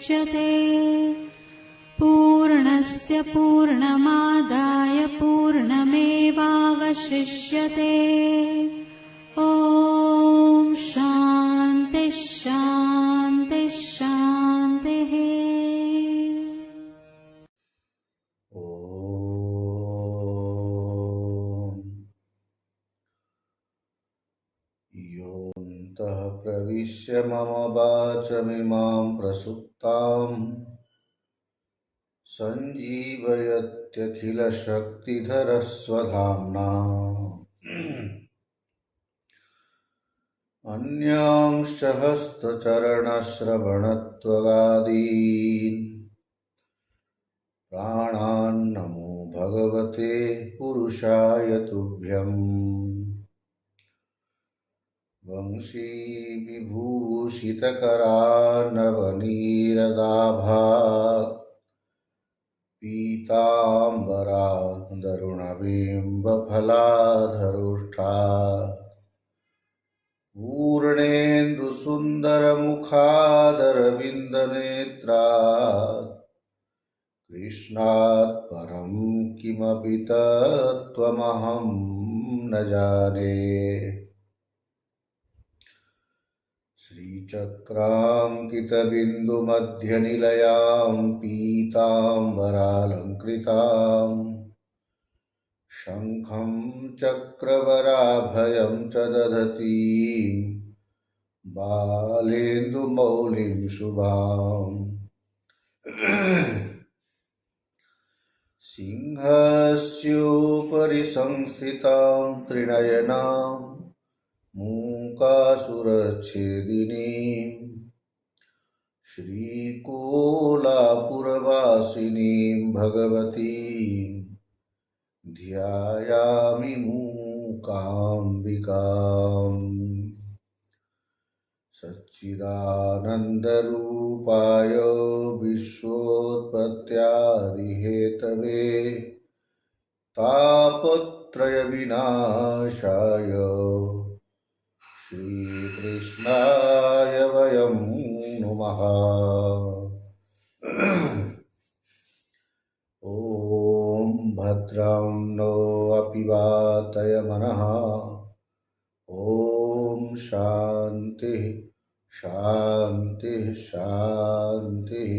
मुच्यते। पूर्णस्य पूर्णमादाय पूर्णमेवावशिष्यते। ॐ शान्ति शान्ति शान्तिः। योऽन्तः प्रविश्य मम वाचमिमां प्रसुप्ताम् सञ्जीवयत्यखिलशक्तिधरस्वधाम्ना अन्यांश्च हस्तचरणश्रवणत्वगादीन् प्राणान्नमो भगवते पुरुषाय तुभ्यम्। वंशी विभूषितकरार्णवनीरदाभात् पीताम्बरा दरुणबिम्बफलाधरुष्ठा पूर्णेन्दुसुन्दरमुखादरविन्दनेत्रात् कृष्णात् परं किमपि तत्त्वमहं न जाने। श्रीचक्राङ्कितबिन्दुमध्यनिलयां पीताम्बरालङ्कृताम् शङ्खं चक्रवराभयं च दधतीं बालेन्दुमौलिं शुभाम्। सिंहस्योपरि संस्थितां त्रिनयनां मूकासुरच्छेदिनीं श्रीकोलापुरवासिनीं भगवतीं ध्यायामि मूकाम्बिकाम्। सच्चिदानन्दरूपाय विश्वोत्पत्त्यादिहेतवे तापत्रयविनाशाय श्रीकृष्णाय वयं नुमः। ॐ भद्रं नो अपि वातयमनः। ॐ शान्तिः शान्तिः शान्तिः।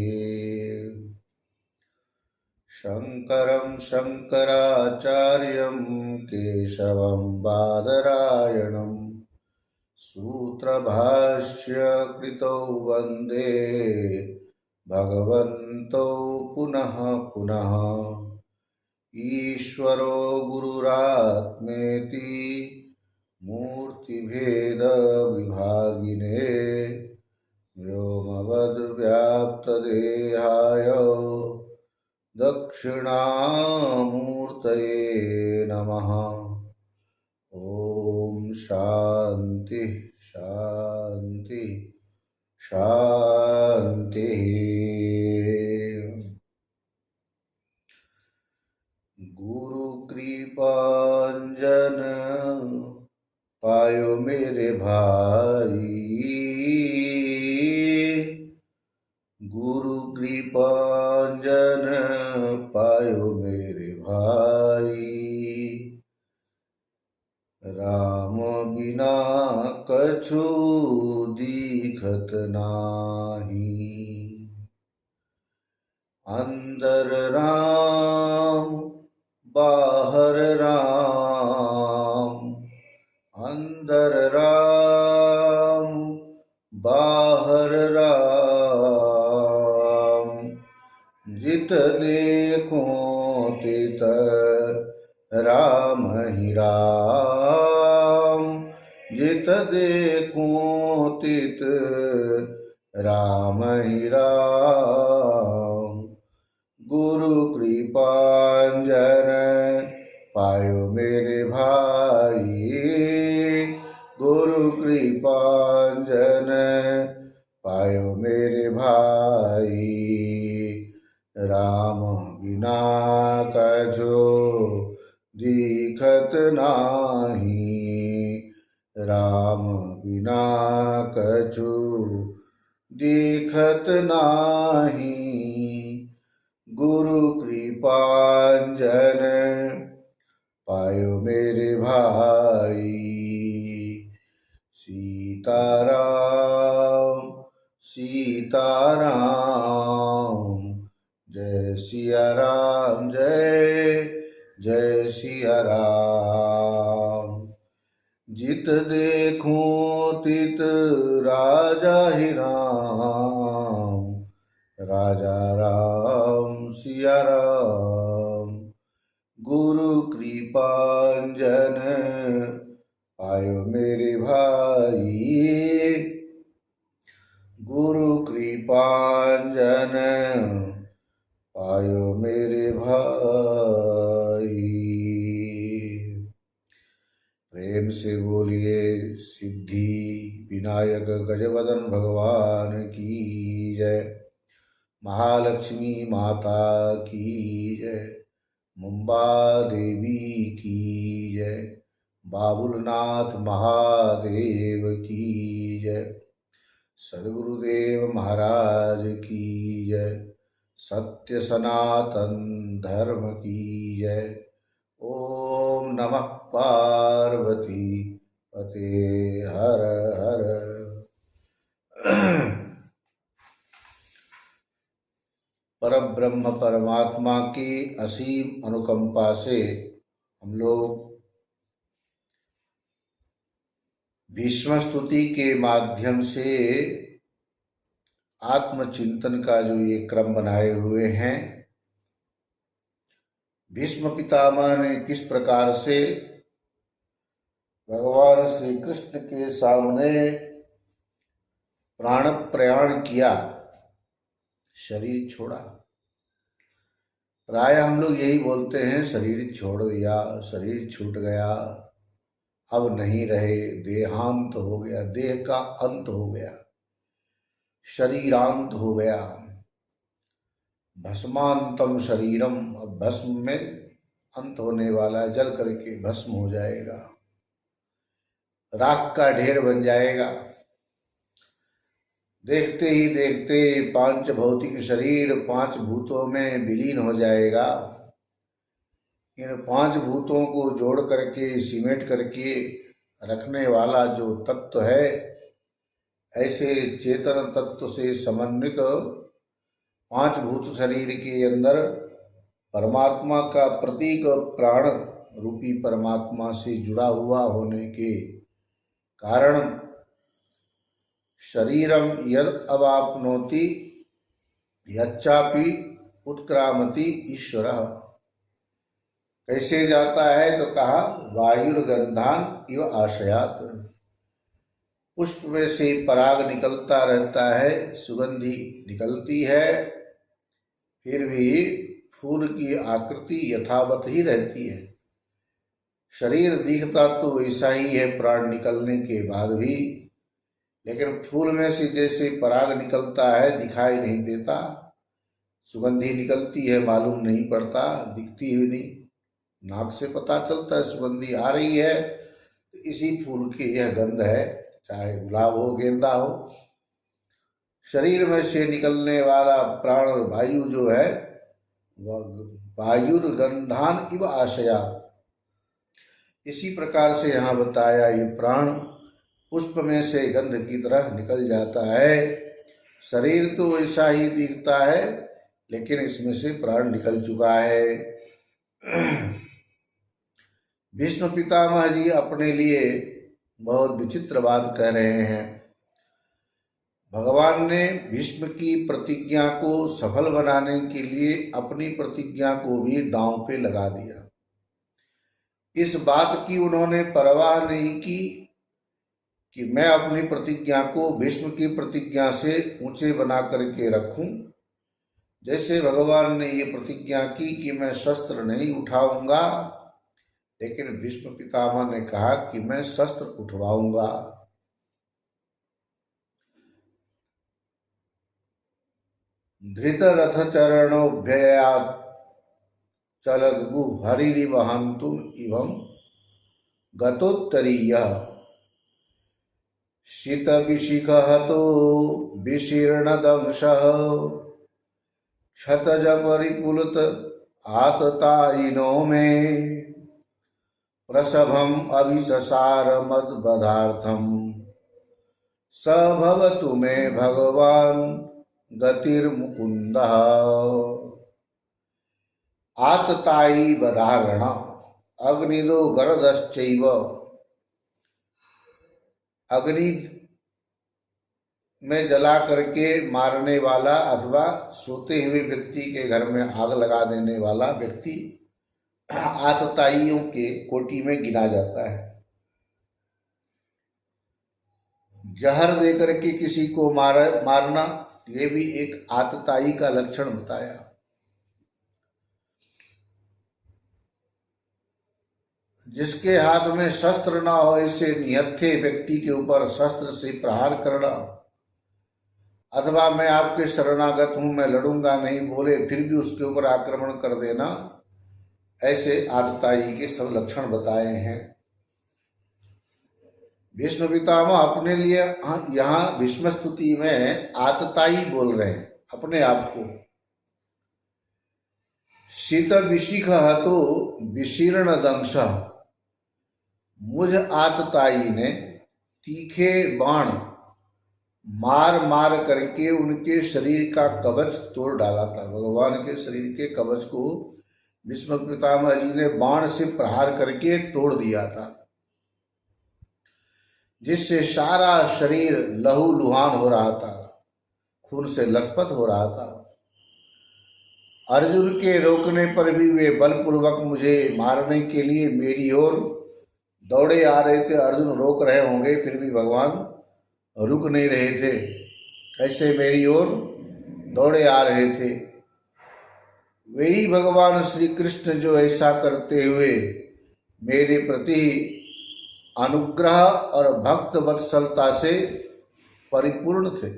शङ्करं शङ्कराचार्यं केशवं बादरायणं सूत्रभाष्यकृतौ वन्दे भगवन्तौ पुनः पुनः। ईश्वरो गुरुरात्मेति मूर्तिभेदविभागिने व्योमवद्व्याप्तदेहाय दक्षिणामूर्तये नमः। ॐ शान्तिः शान्तिः शान्तिः। गुरुकृपांजन पायो मेरे भाई, गुरु कृपांजन पायो मेरे भाई। राम बिना कछु दिखत नाही, अंदर राम बाहर राम, अंदर राम बाहर राम। जित देखो तित राम ही राम, जित देखो तित राम ही राम। गुरु कृपांजन पायो मेरे भाई, गुरु कृपांजन पायो मेरे भाई। राम बिना कछु दिखत नाही, राम बिना कछु देखत नाही, गुरु कृपांजन पायो मेरे भाई। सीताराम सीताराम, जय सिया राम, जय जय सिया राम। जित देखूं तित राजा ही राम, राजा राम सिया राम। गुरु कृपांजन पायो मेरे भाई, गुरु कृपांजन पायो मेरे भाई। प्रेम से बोलिए सिद्धि विनायक गजवदन भगवान की जय, महालक्ष्मी माता की जय, मुंबा देवी की जय, बाबुलनाथ महादेव की जय, सद्गुरुदेव महाराज की जय, सत्य सनातन धर्म की जय। ओम नमः पार्वती पते हर हर। परब्रह्म परमात्मा की असीम अनुकंपा से हम लोग भीष्म स्तुति के माध्यम से आत्मचिंतन का जो ये क्रम बनाए हुए हैं, भीष्म पितामह ने किस प्रकार से भगवान श्री कृष्ण के सामने प्राण प्रयाण किया, शरीर छोड़ा। प्राय हम लोग यही बोलते हैं, शरीर छोड़ दिया, शरीर छूट गया, अब नहीं रहे, देहांत हो गया, देह का अंत हो गया, शरीरांत हो गया। भस्मांतम शरीरम, अब भस्म में अंत होने वाला है, जल करके भस्म हो जाएगा, राख का ढेर बन जाएगा। देखते ही देखते पांच भौतिक शरीर पांच भूतों में विलीन हो जाएगा। इन पांच भूतों को जोड़ करके सिमेट करके रखने वाला जो तत्व है, ऐसे चेतन तत्व से समन्वित पांच भूत शरीर के अंदर परमात्मा का प्रतीक प्राण रूपी परमात्मा से जुड़ा हुआ होने के कारण शरीरम यद अवाप्नोति यच्चापि उत्क्रामति ईश्वरः। कैसे जाता है तो कहा वायुर्गंधान इव आशयात, पुष्प में से पराग निकलता रहता है, सुगंधी निकलती है, फिर भी फूल की आकृति यथावत ही रहती है। शरीर दिखता तो वैसा ही है प्राण निकलने के बाद भी, लेकिन फूल में से जैसे पराग निकलता है दिखाई नहीं देता, सुगंधी निकलती है मालूम नहीं पड़ता, दिखती ही नहीं, नाक से पता चलता है सुगंधी आ रही है, तो इसी फूल की यह गंध है, चाहे गुलाब हो गेंदा हो। शरीर में से निकलने वाला प्राण वायु जो है वह वायुर्गंधान इव आशया, इसी प्रकार से यहाँ बताया ये प्राण पुष्प में से गंध की तरह निकल जाता है। शरीर तो वैसा ही दिखता है, लेकिन इसमें से प्राण निकल चुका है। भीष्म पितामह जी अपने लिए बहुत विचित्र बात कह रहे हैं। भगवान ने भीष्म की प्रतिज्ञा को सफल बनाने के लिए अपनी प्रतिज्ञा को भी दांव पे लगा दिया। इस बात की उन्होंने परवाह नहीं की कि मैं अपनी प्रतिज्ञा को भीष्म की प्रतिज्ञा से ऊंचे बना करके रखूं। जैसे भगवान ने ये प्रतिज्ञा की कि मैं शस्त्र नहीं उठाऊंगा, लेकिन भीष्म पितामह ने कहा कि मैं शस्त्र उठवाऊंगा। धृतरथ चरणोभ्ययात् चलद्गु हरिरिवहन्तुम इवं गतोत्तरीयः। शीतविशिखहतो विशीर्णदंशः क्षतज परिपुलत आततायिनो मे प्रसभम अभिससार मद्बधार्थम स भवतु मे भगवान गतिर्मुकुंदः। आततायी बधारण अग्निदो गरदश्चैव, अग्नि में जला करके मारने वाला अथवा सोते हुए व्यक्ति के घर में आग लगा देने वाला व्यक्ति आतताइयों के कोटि में गिना जाता है। जहर देकर के किसी को मारना ये भी एक आतताई का लक्षण बताया। जिसके हाथ में शस्त्र ना हो ऐसे निहत्थे व्यक्ति के ऊपर शस्त्र से प्रहार करना, अथवा मैं आपके शरणागत हूं, मैं लड़ूंगा नहीं बोले फिर भी उसके ऊपर आक्रमण कर देना, ऐसे आतताई के सब लक्षण बताए हैं। भीष्म पितामह अपने लिए यहाँ भीष्म स्तुति में आतताई बोल रहे हैं अपने आप को। शीत विशिखहतो विशीर्ण दंश, मुझ आतताई ने तीखे बाण मार मार करके उनके शरीर का कवच तोड़ डाला था। भगवान के शरीर के कवच को भीष्म पितामह जी ने बाण से प्रहार करके तोड़ दिया था, जिससे सारा शरीर लहू लुहान हो रहा था, खून से लथपथ हो रहा था। अर्जुन के रोकने पर भी वे बलपूर्वक मुझे मारने के लिए मेरी ओर दौड़े आ रहे थे। अर्जुन रोक रहे होंगे फिर भी भगवान रुक नहीं रहे थे, ऐसे मेरी ओर दौड़े आ रहे थे। वही भगवान श्री कृष्ण जो ऐसा करते हुए मेरे प्रति अनुग्रह और भक्त वत्सलता से परिपूर्ण थे,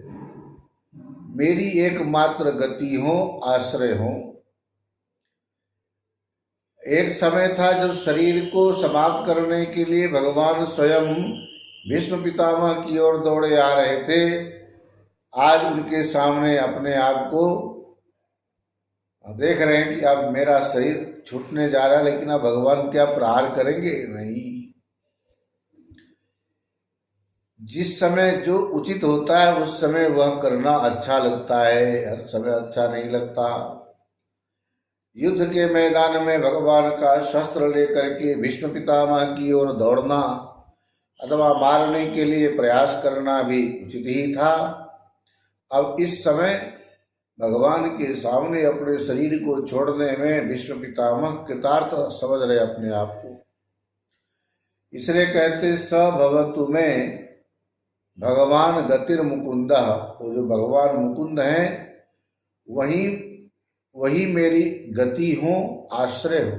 मेरी एकमात्र गति हो, आश्रय हो। एक समय था जब शरीर को समाप्त करने के लिए भगवान स्वयं भीष्म पितामह की ओर दौड़े आ रहे थे। आज उनके सामने अपने आप को देख रहे हैं कि अब मेरा शरीर छूटने जा रहा है, लेकिन अब भगवान क्या प्रहार करेंगे? नहीं। जिस समय जो उचित होता है उस समय वह करना अच्छा लगता है, हर समय अच्छा नहीं लगता। युद्ध के मैदान में भगवान का शस्त्र लेकर के भीष्म पितामह की ओर दौड़ना अथवा मारने के लिए प्रयास करना भी उचित ही था। अब इस समय भगवान के सामने अपने शरीर को छोड़ने में भीष्म पितामह कृतार्थ समझ रहे अपने आप को, इसलिए कहते स भवतु में भगवान गतिर मुकुंद। वो जो भगवान मुकुंद हैं वही मेरी गति हो, आश्रय हो।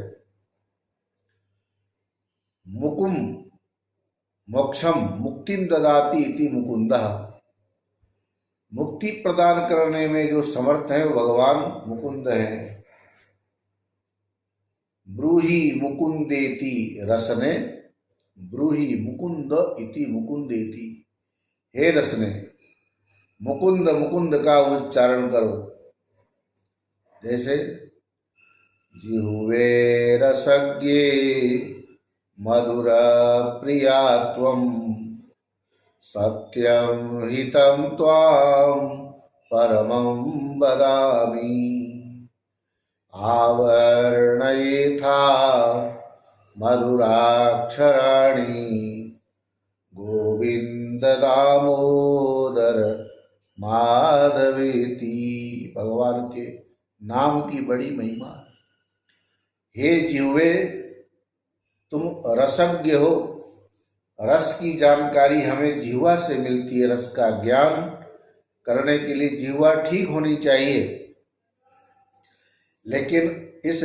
मुकुम मोक्षम मुक्तिम ददाति इति मुकुंद, मुक्ति प्रदान करने में जो समर्थ है वो भगवान मुकुंद है। ब्रूहि मुकुंदेति रसने, ब्रूहि मुकुंद इति मुकुंदेति, हे रसने मुकुंद मुकुंद का उच्चारण करो। जैसे जिह्वे रसज्ञे मधुर प्रिया त्वं सत्यं हितं त्वां परमं वदामि। आवर्णयेथा मधुराक्षराणि गोविंद दामोदर माधवेति। भगवान के नाम की बड़ी महिमा। हे जिह्वे तुम रसज्ञ हो, रस की जानकारी हमें जिह्वा से मिलती है। रस का ज्ञान करने के लिए जिह्वा ठीक होनी चाहिए, लेकिन इस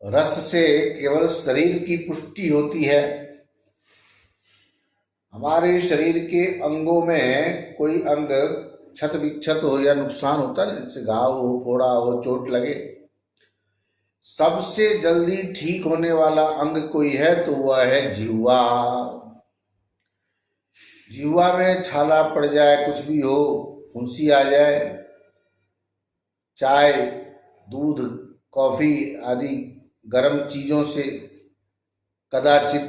रस से केवल शरीर की पुष्टि होती है। हमारे शरीर के अंगों में कोई अंग क्षत विक्षत हो या नुकसान होता है, जैसे घाव हो, फोड़ा हो, चोट लगे, सबसे जल्दी ठीक होने वाला अंग कोई है तो वह है जिह्वा। जीवा में छाला पड़ जाए, कुछ भी हो, फुंसी आ जाए, चाय, दूध, कॉफी आदि गर्म चीजों से कदाचित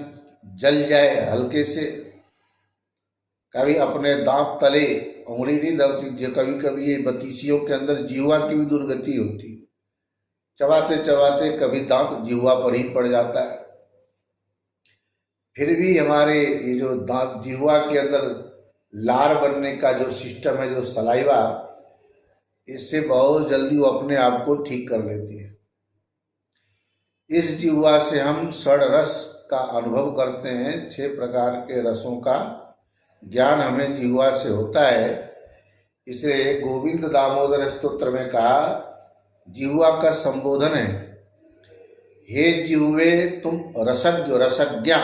जल जाए हल्के से, कभी अपने दांत तले उंगली नहीं दबती, जो कभी कभी ये बतीसियों के अंदर जीवा की भी दुर्गति होती, चबाते चबाते कभी दांत जीवा पर ही पड़ जाता है। फिर भी हमारे ये जो दांत जीवा के अंदर लार बनने का जो सिस्टम है, जो सलाइवा, इससे बहुत जल्दी वो अपने आप को ठीक कर लेती है। इस जीवा से हम षड रस का अनुभव करते हैं, 6 प्रकार के रसों का ज्ञान हमें जीवा से होता है। इसे गोविंद दामोदर स्तोत्र में कहा, जीवा का संबोधन है, हे जिह्वे तुम रसज्ञ रसज्ञा,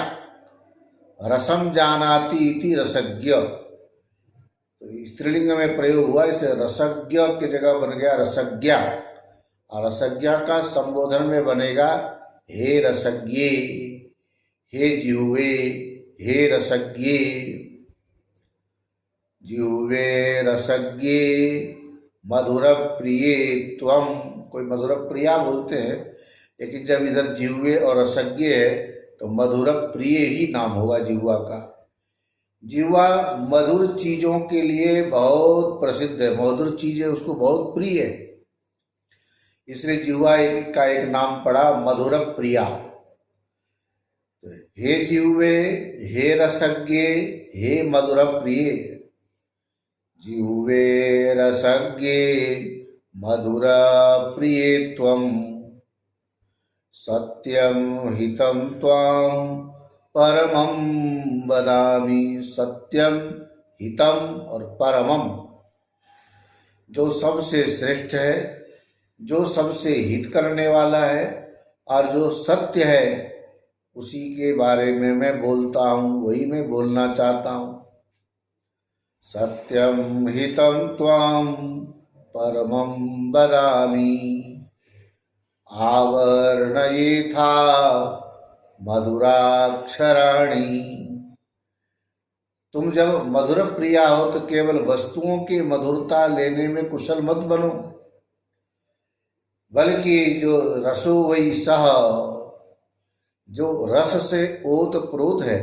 रसम जानाति इति रसज्ञ। तो स्त्रीलिंग में प्रयोग हुआ, इसे रसज्ञ की जगह बन गया रसज्ञा, और रसज्ञा का संबोधन में बनेगा हे रसज्ञे, हे जिह्वे, हे रसज्ञे। जिह्वे रसज्ञे मधुर प्रिये त्वम। कोई मधुर प्रिया बोलते हैं, लेकिन जब इधर जिह्वे और रसज्ञे है तो मधुर प्रिय ही नाम होगा जिह्वा का। जिह्वा मधुर चीजों के लिए बहुत प्रसिद्ध है, मधुर चीजें उसको बहुत प्रिय है, इसलिए जिह्वा का एक नाम पड़ा मधुर प्रिया। हे जिह्वे, हे रसज्ञे, हे मधुर प्रिय। जिह्वे रसज्ञे मधुर प्रिये त्वं, सत्यम हितं त्वां परमं वदामि। सत्यम, हितम और परमम, जो सबसे श्रेष्ठ है, जो सबसे हित करने वाला है और जो सत्य है, उसी के बारे में मैं बोलता हूँ, वही मैं बोलना चाहता हूँ। सत्यम हितं त्वां परमं वदामि, आवर्णयेथा मधुराक्षराणि। तुम जब मधुर प्रिया हो तो केवल वस्तुओं की मधुरता लेने में कुशल मत बनो, बल्कि जो रसो वही सह, जो रस से ओत प्रोत है,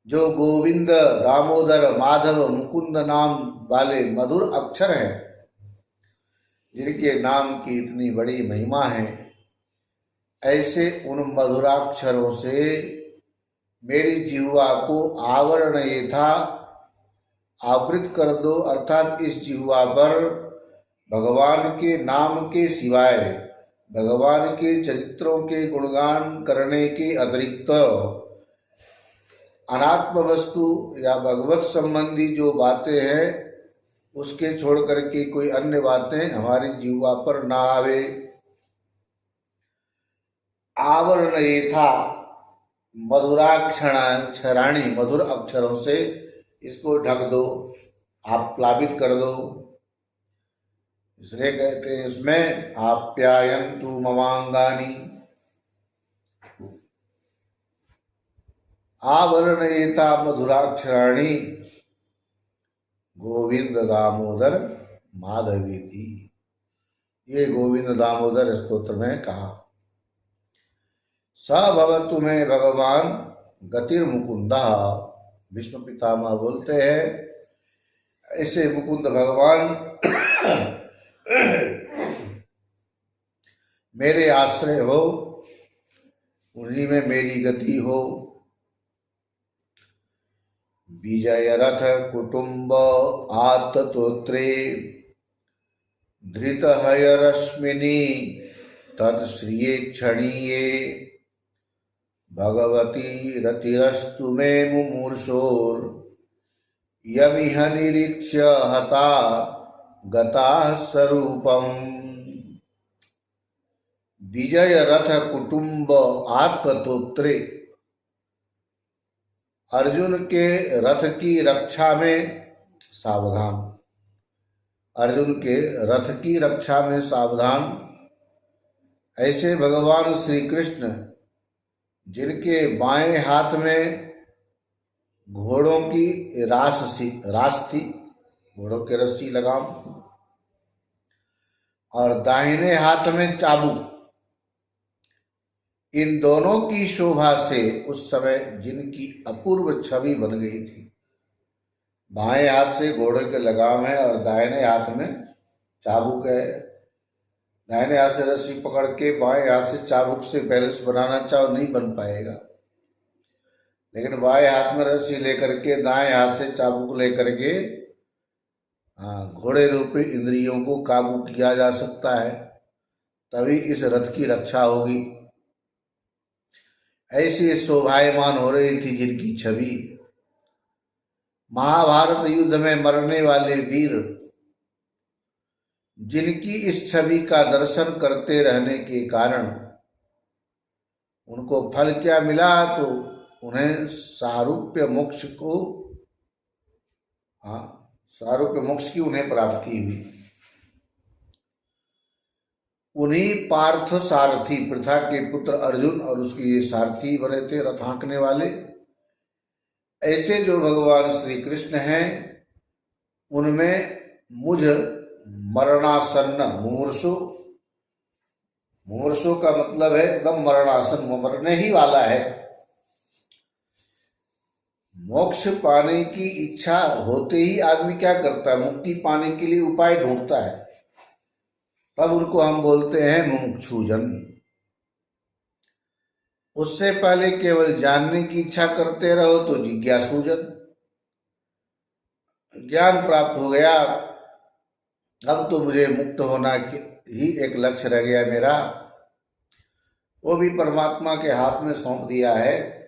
जो गोविंद दामोदर माधव मुकुंद नाम वाले मधुर अक्षर हैं, जिनके नाम की इतनी बड़ी महिमा है, ऐसे उन मधुराक्षरों से मेरी जिह्वा को आवरण यथा आवृत कर दो, अर्थात इस जिह्वा पर भगवान के नाम के सिवाय, भगवान के चरित्रों के गुणगान करने के अतिरिक्त अनात्म वस्तु या भगवत संबंधी जो बातें हैं, उसके छोड़ करके कोई अन्य बातें हमारी जिह्वा पर ना आवे। आवरण यथा मधुराक्षराणि, मधुर अक्षरों से इसको ढक दो, आप प्लावित कर दो। इसलिए कहते हैं इसमें आप्यायन्तु ममांगानि, आवरणयेता मधुराक्षराणि गोविंद दामोदर माधवेति। ये गोविंद दामोदर स्तोत्र में कहा। स भवतु में भगवान गतिर मुकुंदा, भीष्म पितामह बोलते हैं ऐसे मुकुंद भगवान मेरे आश्रय हो, उन्हीं में मेरी गति हो। विजय रथ कुटुंब आततोत्रे, धृत हयरश्मिनी तत्श्रिये क्षणीये। भगवती रतिरस्तु मे मुमूर्षोर, यमिह निरीक्ष्य हता गता स्वरूपम। विजय रथ कुटुंब आत्मतोत्रे, अर्जुन के रथ की रक्षा में सावधान, अर्जुन के रथ की रक्षा में सावधान। ऐसे भगवान श्री कृष्ण जिनके बाएं हाथ में घोड़ों की रास थी, घोड़ों के रस्सी लगाम, और दाहिने हाथ में चाबुक। इन दोनों की शोभा से उस समय जिनकी अपूर्व छवि बन गई थी। बाएं हाथ से घोड़े के लगाम है और दाहिने हाथ में चाबुक है। दाहिने हाथ से रस्सी पकड़ के बाएं हाथ से चाबुक से बैलेंस बनाना चाहो, नहीं बन पाएगा। लेकिन बाएं हाथ में रस्सी लेकर के दाएं हाथ से चाबुक लेकर के घोड़े रूपी इंद्रियों को काबू किया जा सकता है, तभी इस रथ की रक्षा होगी। ऐसे शोभायमान हो रही थी जिनकी छवि। महाभारत युद्ध में मरने वाले वीर जिनकी इस छवि का दर्शन करते रहने के कारण उनको फल क्या मिला, तो उन्हें सारूप्य मोक्ष की उन्हें प्राप्ति हुई। उन्हीं पार्थ सारथी पृथा के पुत्र अर्जुन और उसके ये सारथी बने थे, रथ हाँकने वाले। ऐसे जो भगवान श्री कृष्ण हैं, उनमें मुझ मरणासन्न मुमूर्षु का मतलब है एकदम मरणासन, मरने ही वाला है। मोक्ष पाने की इच्छा होते ही आदमी क्या करता है, मुक्ति पाने के लिए उपाय ढूंढता है, तब उनको हम बोलते हैं मुमुक्षुजन। उससे पहले केवल जानने की इच्छा करते रहो तो जिज्ञासुजन। ज्ञान प्राप्त हो गया, अब तो मुझे मुक्त होना ही एक लक्ष्य रह गया मेरा, वो भी परमात्मा के हाथ में सौंप दिया है।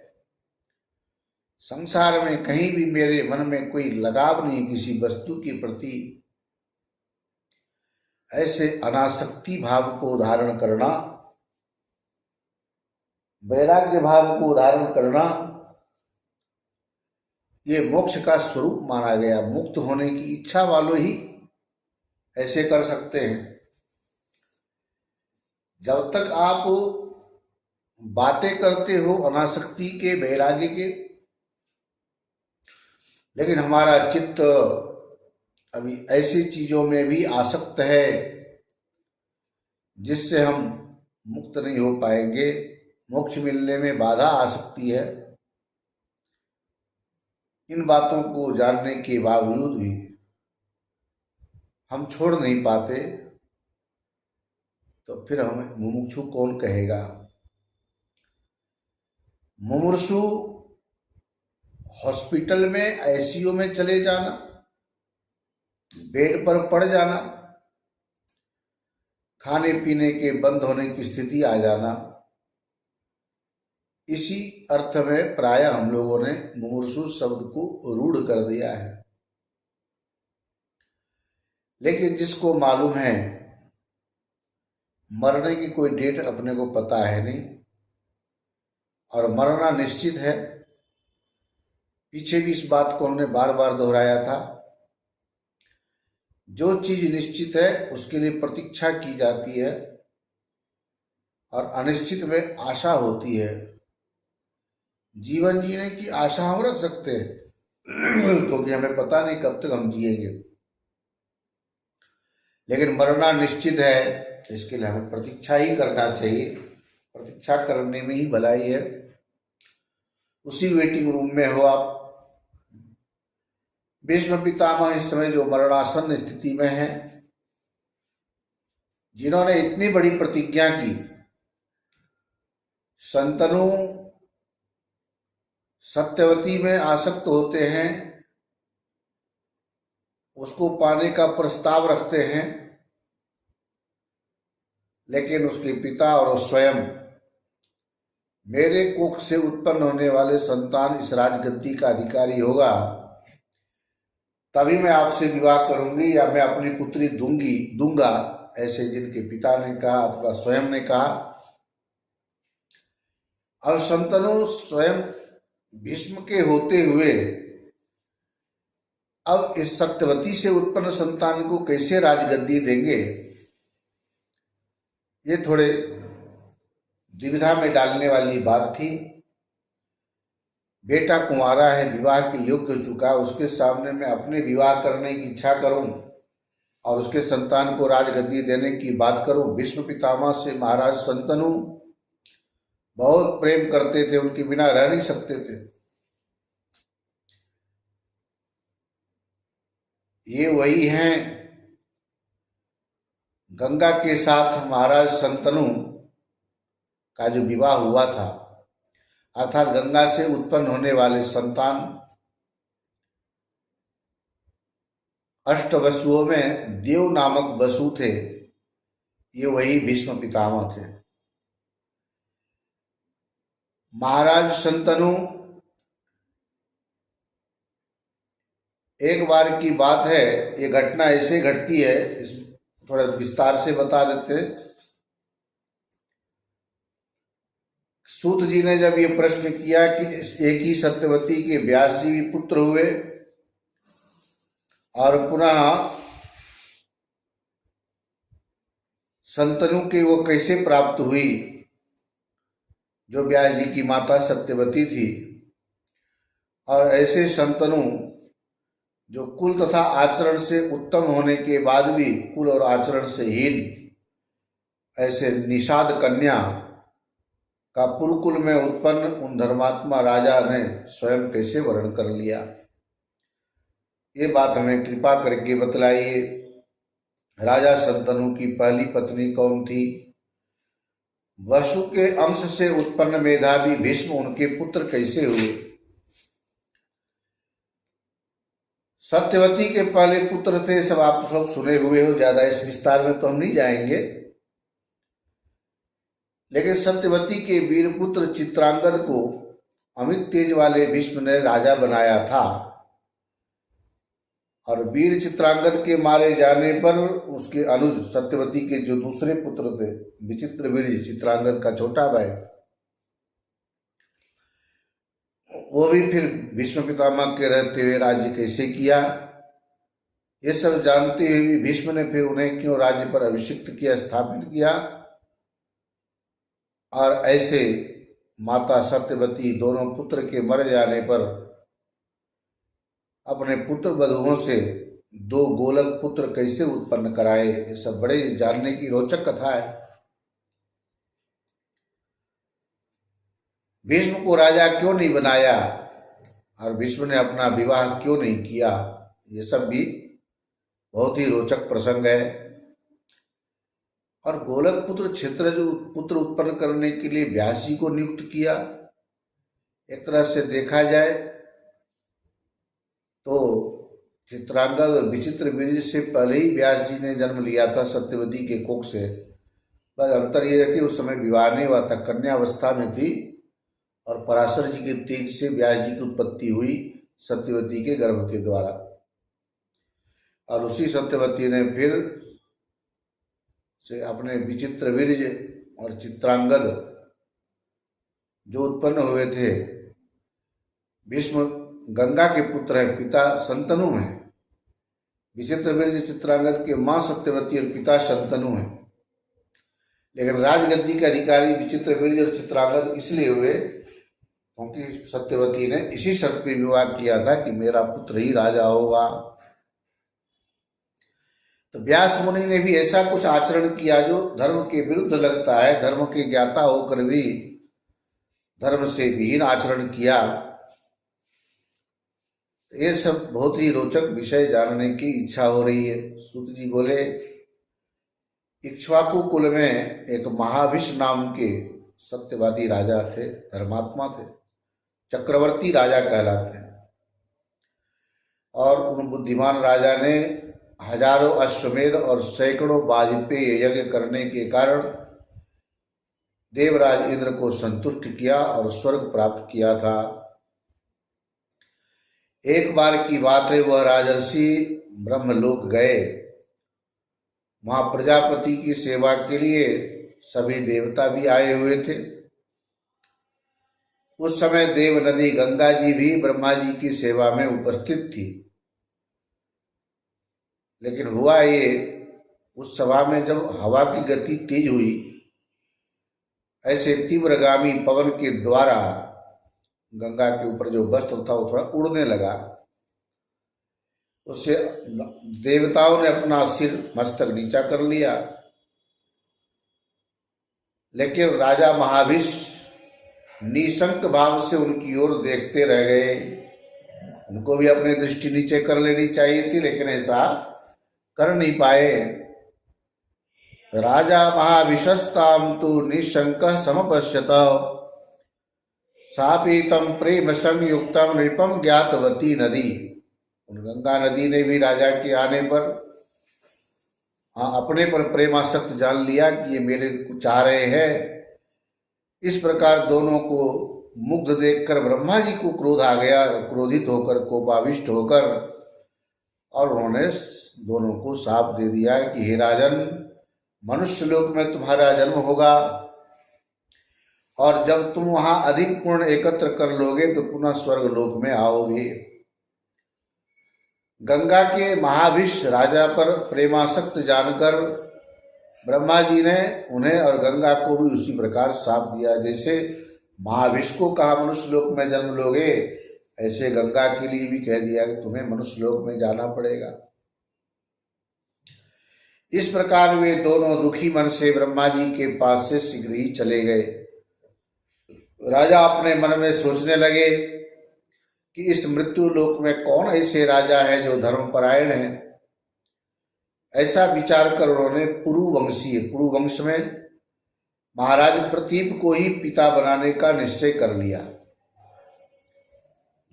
संसार में कहीं भी मेरे मन में कोई लगाव नहीं किसी वस्तु के प्रति। ऐसे अनासक्ति भाव को धारण करना, वैराग्य भाव को धारण करना, ये मोक्ष का स्वरूप माना गया। मुक्त होने की इच्छा वालों ही ऐसे कर सकते हैं। जब तक आप बातें करते हो अनासक्ति के, वैराग्य के, लेकिन हमारा चित्त अभी ऐसी चीजों में भी आसक्त है जिससे हम मुक्त नहीं हो पाएंगे। मोक्ष मिलने में बाधा आ सकती है। इन बातों को जानने के बावजूद भी हम छोड़ नहीं पाते, तो फिर हमें मुमुक्षु कौन कहेगा। मुमूर्षु हॉस्पिटल में आईसीयू में चले जाना, बेड पर पड़ जाना, खाने पीने के बंद होने की स्थिति आ जाना, इसी अर्थ में प्राय हम लोगों ने मुमूर्षु शब्द को रूढ़ कर दिया है। लेकिन जिसको मालूम है मरने की कोई डेट अपने को पता है नहीं और मरना निश्चित है, पीछे भी इस बात को हमने बार बार दोहराया था। जो चीज निश्चित है उसके लिए प्रतीक्षा की जाती है और अनिश्चित में आशा होती है। जीवन जीने की आशा हम रख सकते हैं क्योंकि हमें पता नहीं कब तक हम जिएंगे, लेकिन मरना निश्चित है, इसके लिए हमें प्रतीक्षा ही करना चाहिए। प्रतीक्षा करने में ही भलाई है। उसी वेटिंग रूम में हो आप। भीष्म पितामह इस समय जो मरणासन्न स्थिति में हैं, जिन्होंने इतनी बड़ी प्रतिज्ञा की, शंतनु सत्यवती में आसक्त होते हैं, उसको पाने का प्रस्ताव रखते हैं, लेकिन उसके पिता और स्वयं मेरे कोख से उत्पन्न होने वाले संतान इस राजगद्दी का अधिकारी होगा, तभी मैं आपसे विवाह करूंगी या मैं अपनी पुत्री दूंगा, ऐसे जिनके पिता ने कहा अथवा स्वयं ने कहा। अब शंतनु स्वयं भीष्म के होते हुए अब इस सत्यवती से उत्पन्न संतान को कैसे राजगद्दी देंगे, ये थोड़े दुविधा में डालने वाली बात थी। बेटा कुंवारा है, विवाह के योग्य हो चुका है, उसके सामने मैं अपने विवाह करने की इच्छा करूं और उसके संतान को राजगद्दी देने की बात करूं। भीष्म पितामह से महाराज शंतनु बहुत प्रेम करते थे, उनके बिना रह नहीं सकते थे। ये वही हैं गंगा के साथ महाराज शंतनु का जो विवाह हुआ था, अर्थात गंगा से उत्पन्न होने वाले संतान अष्टवसुओं में देव नामक वसु थे, ये वही भीष्म पितामह थे। महाराज शंतनु, एक बार की बात है, ये घटना ऐसे घटती है, इस थोड़ा विस्तार से बता देते। सूत जी ने जब ये प्रश्न किया कि एक ही सत्यवती के व्यास जी भी पुत्र हुए और पुनः शंतनु के वो कैसे प्राप्त हुई, जो व्यास जी की माता सत्यवती थी, और ऐसे शंतनु जो कुल तथा आचरण से उत्तम होने के बाद भी कुल और आचरण से हीन, ऐसे निषाद कन्या का पुरुकुल में उत्पन्न उन धर्मात्मा राजा ने स्वयं कैसे वर्ण कर लिया, ये बात हमें कृपा करके बतलाइए। राजा शंतनु की पहली पत्नी कौन थी? वसु के अंश से उत्पन्न मेधावी भीष्म उनके पुत्र कैसे हुए? सत्यवती के पहले पुत्र थे, सब आप लोग सुने हुए हो, ज्यादा इस विस्तार में तो हम नहीं जाएंगे। लेकिन सत्यवती के वीर पुत्र चित्रांगद को अमित तेज वाले भीष्म ने राजा बनाया था, और वीर चित्रांगद के मारे जाने पर उसके अनुज सत्यवती के जो दूसरे पुत्र थे, विचित्र वीर चित्रांगद का छोटा भाई, वो भी फिर भीष्म पितामह के रहते हुए राज्य कैसे किया, ये सब जानते हुए भीष्म ने फिर उन्हें क्यों राज्य पर अभिषिक्त किया, स्थापित किया। और ऐसे माता सत्यवती दोनों पुत्र के मर जाने पर अपने पुत्र वधुओं से 2 गोलक पुत्र कैसे उत्पन्न कराए, ये सब बड़े जानने की रोचक कथा है। भीष्म को राजा क्यों नहीं बनाया और भीष्म ने अपना विवाह क्यों नहीं किया, ये सब भी बहुत ही रोचक प्रसंग है। और गोलक पुत्र क्षेत्र जो पुत्र उत्पन्न करने के लिए व्यास जी को नियुक्त किया, एक तरह से देखा जाए तो चित्रांगद विचित्र वीर से पहले ही व्यास जी ने जन्म लिया था सत्यवती के कोख से। बस अंतर ये है कि उस समय विवाह नहीं हुआ था, कन्यावस्था में थी, और पराशर जी के तेज से व्यास जी की उत्पत्ति हुई सत्यवती के गर्भ के द्वारा। और उसी सत्यवती ने फिर से अपने विचित्र वीर्य और चित्रांगद जो उत्पन्न हुए थे, भीष्म गंगा के पुत्र हैं, पिता शंतनु हैं। विचित्र वीर्य चित्रांगद के मां सत्यवती और पिता शंतनु हैं। लेकिन राजगद्दी के अधिकारी विचित्र वीर्य और चित्रांगद इसलिए हुए क्योंकि सत्यवती ने इसी शर्त पे विवाह किया था कि मेरा पुत्र ही राजा होगा। तो व्यास मुनि ने भी ऐसा कुछ आचरण किया जो धर्म के विरुद्ध लगता है, धर्म के ज्ञाता होकर भी धर्म से विहीन आचरण किया। ये सब बहुत ही रोचक विषय जानने की इच्छा हो रही है। सूत जी बोले, इक्ष्वाकु कुल में एक महाविष नाम के सत्यवादी राजा थे, धर्मात्मा थे, चक्रवर्ती राजा कहलाते हैं। और उन बुद्धिमान राजा ने हजारों अश्वमेध और सैकड़ों वाजपेय यज्ञ करने के कारण देवराज इंद्र को संतुष्ट किया और स्वर्ग प्राप्त किया था। एक बार की बात है, वह राजर्षि ब्रह्मलोक गए। वहां प्रजापति की सेवा के लिए सभी देवता भी आए हुए थे। उस समय देव नदी गंगा जी भी ब्रह्मा जी की सेवा में उपस्थित थी। लेकिन हुआ ये, उस सभा में जब हवा की गति तेज हुई, ऐसे तीव्रगामी पवन के द्वारा गंगा के ऊपर जो वस्त्र था वो थोड़ा उड़ने लगा। उससे देवताओं ने अपना सिर मस्तक नीचा कर लिया, लेकिन राजा महाभिष निशंक भाव से उनकी ओर देखते रह गए। उनको भी अपनी दृष्टि नीचे कर लेनी चाहिए थी, लेकिन ऐसा कर नहीं पाए। राजा महाभिषस्ताम तो निशंक समपश्यत सापीतम प्रेम संयुक्तम नृपम ज्ञातवती नदी। उन गंगा नदी ने भी राजा के आने पर अपने पर प्रेमासक्त जान लिया कि ये मेरे को चाह रहे हैं। इस प्रकार दोनों को मुग्ध देखकर ब्रह्मा जी को क्रोध आ गया। क्रोधित होकर, कोपाविष्ट होकर, और उन्होंने दोनों को शाप दे दिया कि हे राजन, मनुष्य लोक में तुम्हारा जन्म होगा और जब तुम वहां अधिक पुण्य एकत्र कर लोगे तो पुनः स्वर्ग लोक में आओगे। गंगा के महाभिष राजा पर प्रेमासक्त जानकर ब्रह्मा जी ने उन्हें और गंगा को भी उसी प्रकार शाप दिया। जैसे महाभिष को कहा मनुष्य लोक में जन्म लोगे, ऐसे गंगा के लिए भी कह दिया कि तुम्हें मनुष्य लोक में जाना पड़ेगा। इस प्रकार वे दोनों दुखी मन से ब्रह्मा जी के पास से शीघ्र ही चले गए। राजा अपने मन में सोचने लगे कि इस मृत्यु लोक में कौन ऐसे राजा है जो धर्मपरायण है। ऐसा विचार कर उन्होंने पुरु वंश में महाराज प्रतीप को ही पिता बनाने का निश्चय कर लिया।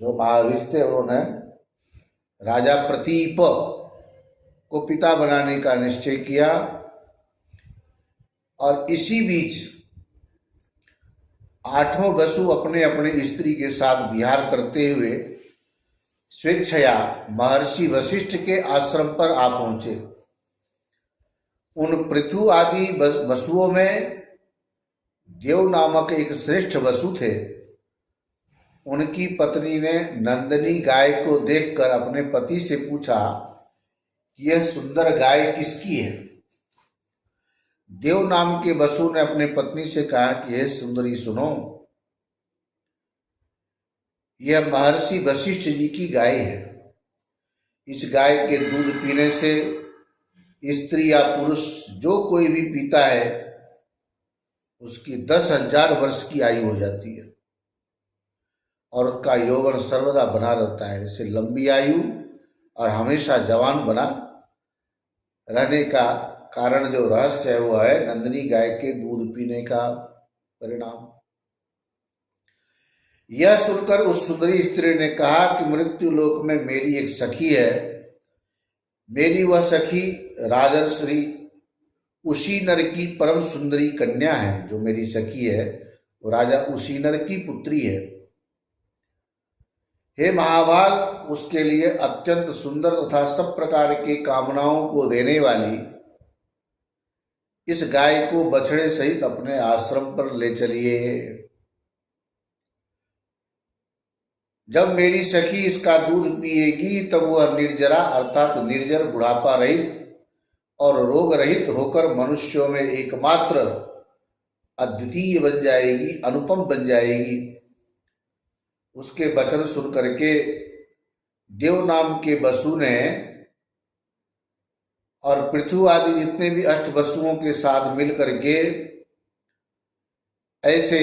जो महाभिष थे उन्होंने राजा प्रतीप को पिता बनाने का निश्चय किया। और इसी बीच 8 वसु अपने अपने स्त्री के साथ विहार करते हुए स्वेच्छया महर्षि वशिष्ठ के आश्रम पर आ पहुंचे। उन पृथु आदि वसुओं में देव नामक एक श्रेष्ठ वसु थे। उनकी पत्नी ने नंदिनी गाय को देखकर अपने पति से पूछा कि यह सुंदर गाय किसकी है। देव नाम के वसु ने अपने पत्नी से कहा कि हे सुंदरी सुनो, यह महर्षि वशिष्ठ जी की गाय है। इस गाय के दूध पीने से स्त्री या पुरुष जो कोई भी पीता है उसकी 10,000 वर्ष की आयु हो जाती है और उसका यौवन सर्वदा बना रहता है। इससे लंबी आयु और हमेशा जवान बना रहने का कारण जो रहस्य है वो है नंदिनी गाय के दूध पीने का परिणाम। यह सुनकर उस सुंदरी स्त्री ने कहा कि मृत्यु लोक में मेरी एक सखी है। मेरी वह सखी राजर्षि उशीनर की परम सुंदरी कन्या है। जो मेरी सखी है वो राजा उशीनर की पुत्री है। हे महाभाग, उसके लिए अत्यंत सुंदर तथा सब प्रकार के कामनाओं को देने वाली इस गाय को बछड़े सहित अपने आश्रम पर ले चलिए। जब मेरी सखी इसका दूध पिएगी तब वह निर्जरा अर्थात निर्जर, बुढ़ापा रहित और रोग रहित होकर मनुष्यों में एकमात्र अद्वितीय बन जाएगी, अनुपम बन जाएगी। उसके वचन सुन करके देव नाम के वसु ने और पृथु आदि जितने भी अष्ट वसुओं के साथ मिल करके ऐसे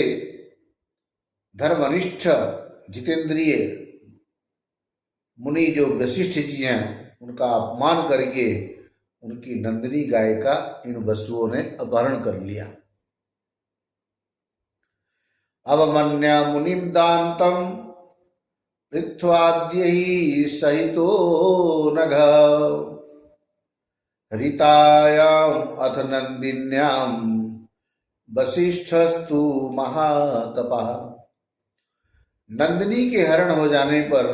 धर्मनिष्ठ जितेंद्रिय मुनि जो वशिष्ठ जी हैं उनका अपमान करके उनकी नंदिनी गाय का इन वसुओं ने अपहरण कर लिया। अवमन्या मुनिम दान्तम पृथ्वाद्यैः सहितो नघ रीतायाम अथ नंदिन्याम वशिष्ठस्तु महातपः। नंदिनी के हरण हो जाने पर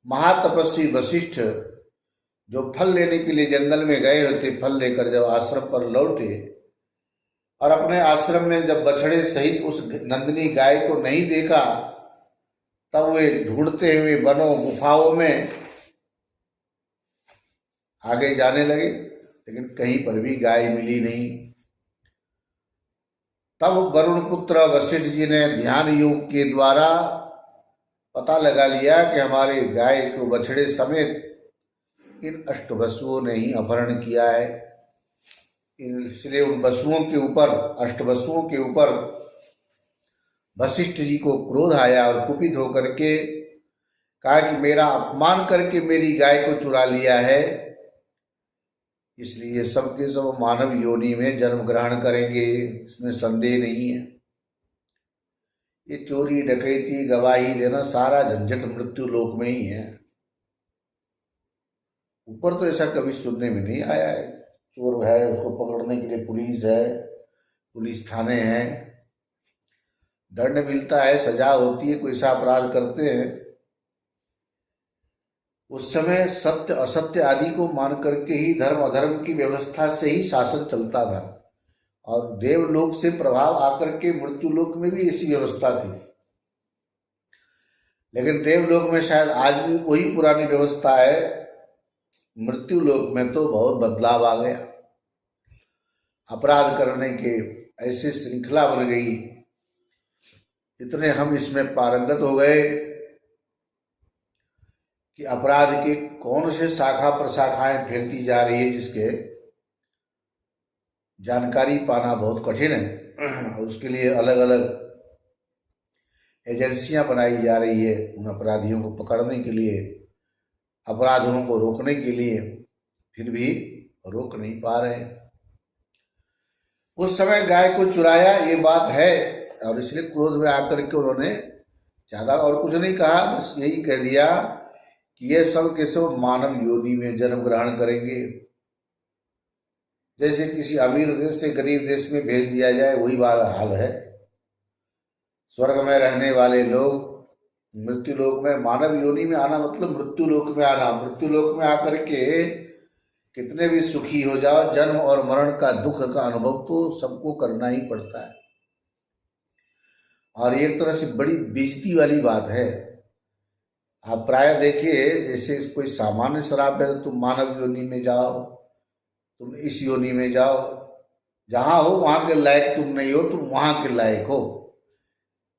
महातपस्वी वशिष्ठ जो फल लेने के लिए जंगल में गए होते, फल लेकर जब आश्रम पर लौटे और अपने आश्रम में जब बछड़े सहित उस नंदिनी गाय को नहीं देखा तब वे ढूंढते हुए वनों गुफाओं में आगे जाने लगे, लेकिन कहीं पर भी गाय मिली नहीं। तब वरुण पुत्र वशिष्ठ जी ने ध्यान योग के द्वारा पता लगा लिया कि हमारे गाय को बछड़े समेत इन अष्टवसुओं ने ही अपहरण किया है। इसलिए उन वसुओं के ऊपर, अष्टवसुओं के ऊपर वशिष्ठ जी को क्रोध आया और कुपित होकर के कहा कि मेरा अपमान करके मेरी गाय को चुरा लिया है, इसलिए सबके सब मानव योनि में जन्म ग्रहण करेंगे, इसमें संदेह नहीं है। ये चोरी डकैती गवाही देना सारा झंझट मृत्यु लोक में ही है। ऊपर तो ऐसा कभी सुनने में नहीं आया है। चोर है, उसको पकड़ने के लिए पुलिस है, पुलिस थाने हैं, दंड मिलता है, सजा होती है, कोई सा अपराध करते हैं, उस समय सत्य असत्य आदि को मान करके ही धर्म अधर्म की व्यवस्था से ही शासन चलता था। और देवलोक से प्रभाव आकर के मृत्युलोक में भी ऐसी व्यवस्था थी। लेकिन देवलोक में शायद आज भी वही पुरानी व्यवस्था है, मृत्युलोक में तो बहुत बदलाव आ गया। अपराध करने के ऐसे श्रृंखला बन गई, इतने हम इसमें पारंगत हो गए कि अपराध के कौन से शाखा प्रशाखाएं फैलती जा रही है, जिसके जानकारी पाना बहुत कठिन है। उसके लिए अलग अलग एजेंसियां बनाई जा रही है उन अपराधियों को पकड़ने के लिए, अपराधों को रोकने के लिए, फिर भी रोक नहीं पा रहे। उस समय गाय को चुराया ये बात है, और इसलिए क्रोध में आकर के उन्होंने ज्यादा और कुछ नहीं कहा, बस यही कह दिया कि ये सब के सब मानव योनि में जन्म ग्रहण करेंगे। जैसे किसी अमीर देश से गरीब देश में भेज दिया जाए, वही वाला हाल है। स्वर्ग में रहने वाले लोग मृत्युलोक में, मानव योनि में आना मतलब मृत्युलोक में आना। मृत्युलोक में आकर के कितने भी सुखी हो जाओ, जन्म और मरण का दुख का अनुभव तो सबको करना ही पड़ता है। और एक तरह से बड़ी बेइज्जती वाली बात है। आप प्राय देखिए, जैसे कोई सामान्य श्राप है तो तुम मानव योनि में जाओ, तुम इस योनि में जाओ, जहां हो वहां के लायक तुम नहीं हो, तुम वहां के लायक हो।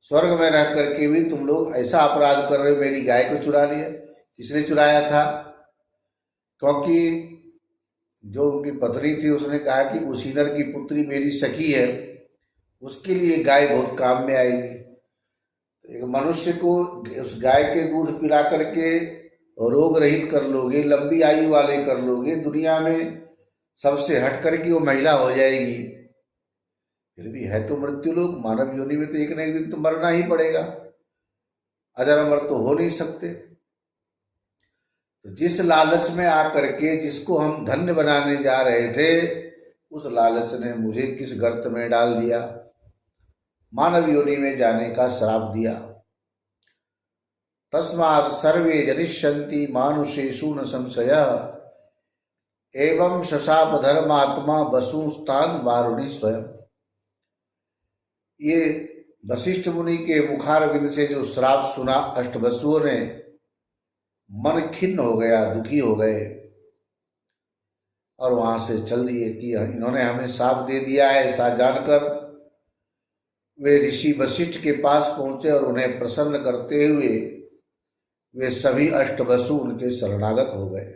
स्वर्ग में रह करके भी तुम लोग ऐसा अपराध कर रहे हो, मेरी गाय को चुरा लिया। किसने चुराया था? क्योंकि जो उनकी पत्नी थी उसने कहा कि उसीनर की पुत्री मेरी सखी है, उसके लिए गाय बहुत काम में आएगी। एक मनुष्य को उस गाय के दूध पिला करके रोग रहित कर लोगे, लंबी आयु वाले कर लोगे, दुनिया में सबसे हट करके वो महिला हो जाएगी। फिर भी है तो मृत्युलोक, मानव योनि में तो एक न एक दिन तो मरना ही पड़ेगा, अजर अमर तो हो नहीं सकते। तो जिस लालच में आकर के जिसको हम धन्य बनाने जा रहे थे, उस लालच ने मुझे किस गर्त में डाल दिया, मानव योनि में जाने का श्राप दिया। तस्मात् सर्वे जनिष्यन्ति मानुषेषु न संशयः एवं शशाप धर्मात्मा वसुस्तान वारुणी स्वयं। ये वशिष्ठ मुनि के मुखारविंद से जो श्राप सुना अष्टवसुओं ने, मन खिन्न हो गया, दुखी हो गए और वहां से चल दिए कि इन्होंने हमें श्राप दे दिया है। ऐसा जानकर वे ऋषि वशिष्ठ के पास पहुंचे और उन्हें प्रसन्न करते हुए वे सभी अष्टवसु उनके शरणागत हो गए।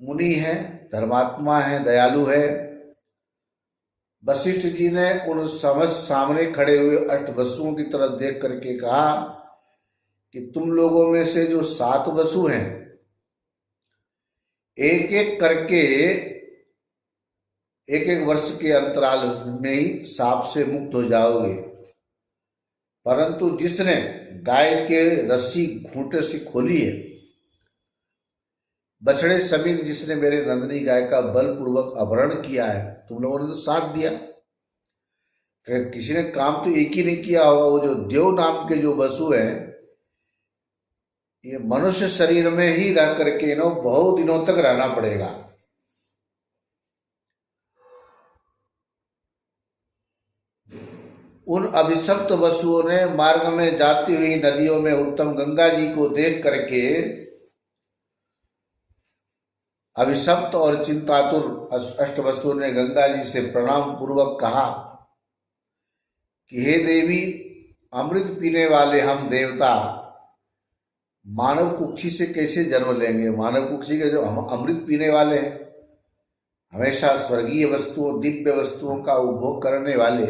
मुनि है, धर्मात्मा है, दयालु है। वशिष्ठ जी ने उन समझ सामने खड़े हुए अष्टवसुओं की तरफ देख करके कहा कि तुम लोगों में से जो 7 वसु हैं, एक एक करके एक एक वर्ष के अंतराल में ही साप से मुक्त हो जाओगे। परंतु जिसने गाय के रस्सी घूंटे से खोली है, बछड़े समेत जिसने मेरे नंदनी गाय का बलपूर्वक अपहरण किया है, तुम लोगों ने तो साथ दिया। किसी ने काम तो एक ही नहीं किया होगा। वो जो देव नाम के जो वसु हैं, ये मनुष्य शरीर में ही रह करके इन्हों बहुत दिनों तक रहना पड़ेगा। उन अभिशप्त वसुओं ने मार्ग में जाती हुई नदियों में उत्तम गंगा जी को देख करके अभिशप्त और चिंतातुर अष्टवसुओं ने गंगा जी से प्रणाम पूर्वक कहा कि हे देवी, अमृत पीने वाले हम देवता मानव कुक्षी से कैसे जन्म लेंगे? मानव कुक्षी के जो हम अमृत पीने वाले हैं, हमेशा स्वर्गीय वस्तुओं दिव्य वस्तुओं का उपभोग करने वाले,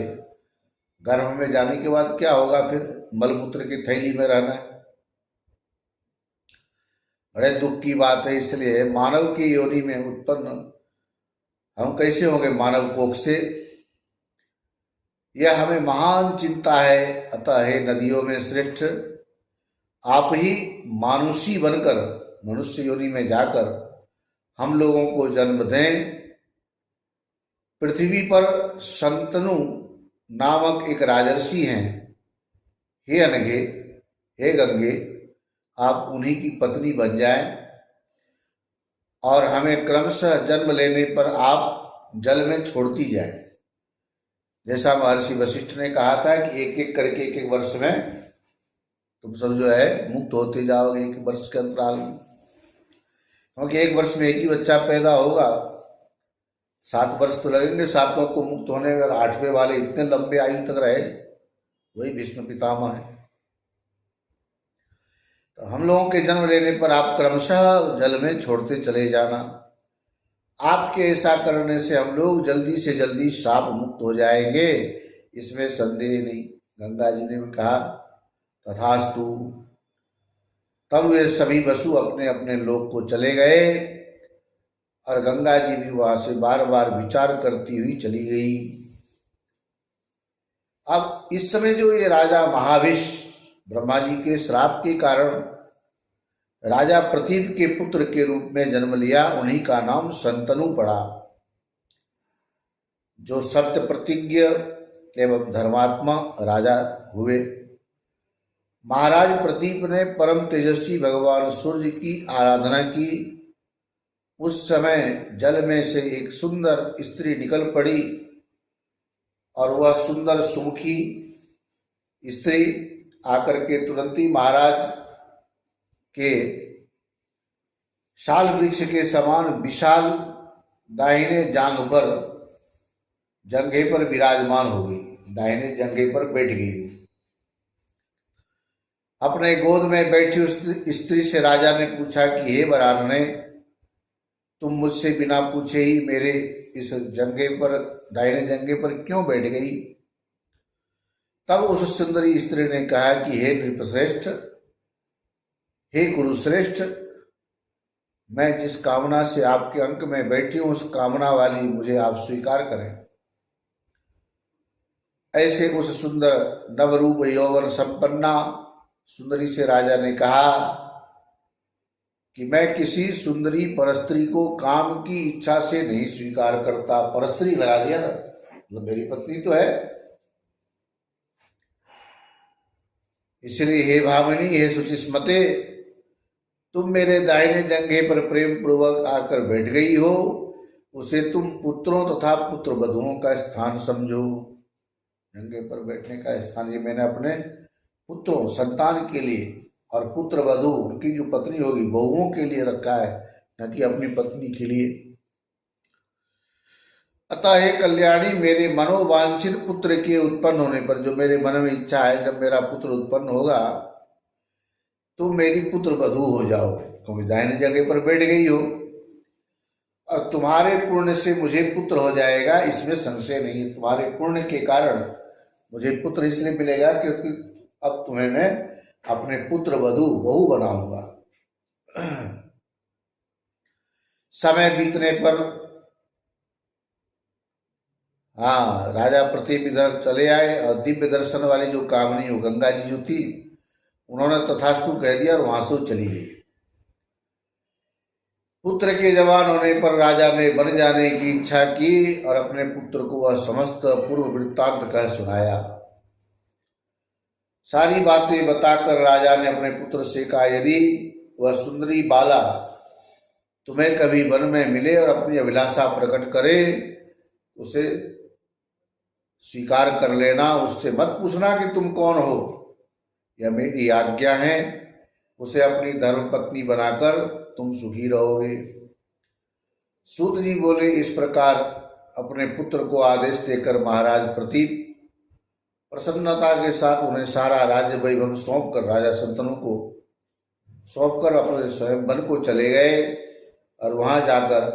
गर्भ में जाने के बाद क्या होगा? फिर मलमूत्र की थैली में रहना है। बड़े दुख की बात है। इसलिए मानव की योनि में उत्पन्न हम कैसे होंगे? मानव कोख से। यह हमें महान चिंता है। अतः हे नदियों में श्रेष्ठ, आप ही मानुषी बनकर मनुष्य योनि में जाकर हम लोगों को जन्म दें। पृथ्वी पर शंतनु नामक एक राजर्षि हैं। हे अनघे, हे गंगे, आप उन्हीं की पत्नी बन जाएं और हमें क्रमशः जन्म लेने पर आप जल में छोड़ती जाएं। जैसा महर्षि वशिष्ठ ने कहा था कि एक एक करके एक एक वर्ष में तुम सब जो है मुक्त होते जाओगे, एक वर्ष के अंतराल में। क्योंकि एक वर्ष में एक ही बच्चा पैदा होगा, 7 वर्ष तो लगेंगे सातों को मुक्त होने में, और 8वें वाले इतने लंबे आयु तक रहे, वही भीष्म पितामह है। तो हम लोगों के जन्म लेने पर आप क्रमशः जल में छोड़ते चले जाना। आपके ऐसा करने से हम लोग जल्दी से जल्दी शाप मुक्त हो जाएंगे, इसमें संदेह नहीं। गंगा जी ने भी कहा तथास्तु। तब वे सभी वसु अपने अपने लोक को चले गए और गंगा जी भी वहां से बार बार विचार करती हुई चली गई। अब इस समय जो ये राजा महाविष ब्रह्मा जी के श्राप के कारण राजा प्रतीप के पुत्र के रूप में जन्म लिया, उन्हीं का नाम शंतनु पड़ा। जो सत्य प्रतिज्ञ एवं धर्मात्मा राजा हुए। महाराज प्रतीप ने परम तेजस्वी भगवान सूर्य की आराधना की। उस समय जल में से एक सुंदर स्त्री निकल पड़ी और वह सुंदर सुमुखी स्त्री आकर के तुरंत ही महाराज के शाल वृक्ष के समान विशाल दाहिने जांघ पर जंघे पर विराजमान हो गई, दाहिने जंघे पर बैठ गई। अपने गोद में बैठी उस स्त्री से राजा ने पूछा कि हे वरानने, तुम मुझसे बिना पूछे ही मेरे इस जंघे पर, दाहिने जंघे पर क्यों बैठ गई? तब उस सुंदरी स्त्री ने कहा कि हे नृपश्रेष्ठ, हे कुरुश्रेष्ठ, मैं जिस कामना से आपके अंक में बैठी हूं, उस कामना वाली मुझे आप स्वीकार करें। ऐसे उस सुंदर नवरूप यौवन संपन्ना सुंदरी से राजा ने कहा कि मैं किसी सुंदरी परस्त्री को काम की इच्छा से नहीं स्वीकार करता। परस्त्री लगा दिया ना, मतलब मेरी पत्नी तो है। इसलिए हे भामिनी, हे सुचिस्मते, तुम मेरे दाहिने जंघे पर प्रेम पूर्वक आकर बैठ गई हो, उसे तुम पुत्रों तथा पुत्र वधुओं का स्थान समझो। जंघे पर बैठने का स्थान ये मैंने अपने पुत्रों, संतान के लिए, और पुत्र वधु उनकी जो पत्नी होगी बहुओं के लिए रखा है, न कि अपनी पत्नी के लिए। अतः हे कल्याणी, मेरे मनोवांछित पुत्र के उत्पन्न होने पर, जो मेरे मन में इच्छा है जब मेरा पुत्र उत्पन्न होगा तो मेरी पुत्र वधू हो जाओ, क्योंकि दाहिने जगह पर बैठ गई हो, और तुम्हारे पुण्य से मुझे पुत्र हो जाएगा, इसमें संशय नहीं है। तुम्हारे पुण्य के कारण मुझे पुत्र इसलिए मिलेगा क्योंकि अब तुम्हें मैं अपने पुत्र वधू बहू बनाऊंगा। समय बीतने पर राजा प्रतीप इधर चले आए और दिव्य दर्शन वाली जो कामनी हो गंगा जी जो थी, उन्होंने तथास्तु कह दिया और वहां से चली गई। पुत्र के जवान होने पर राजा ने बन जाने की इच्छा की और अपने पुत्र को वह समस्त पूर्व वृत्तांत कह सुनाया। सारी बातें बताकर राजा ने अपने पुत्र से कहा, यदि वह सुंदरी बाला तुम्हें कभी वन में मिले और अपनी अभिलाषा प्रकट करे, उसे स्वीकार कर लेना, उससे मत पूछना कि तुम कौन हो, यह मेरी आज्ञा है। उसे अपनी धर्म पत्नी बनाकर तुम सुखी रहोगे। सूत जी बोले, इस प्रकार अपने पुत्र को आदेश देकर महाराज प्रतीप प्रसन्नता के साथ उन्हें सारा राज्य वैभव सौंपकर राजा शंतनु को सौंपकर अपने स्वयं वन को चले गए और वहां जाकर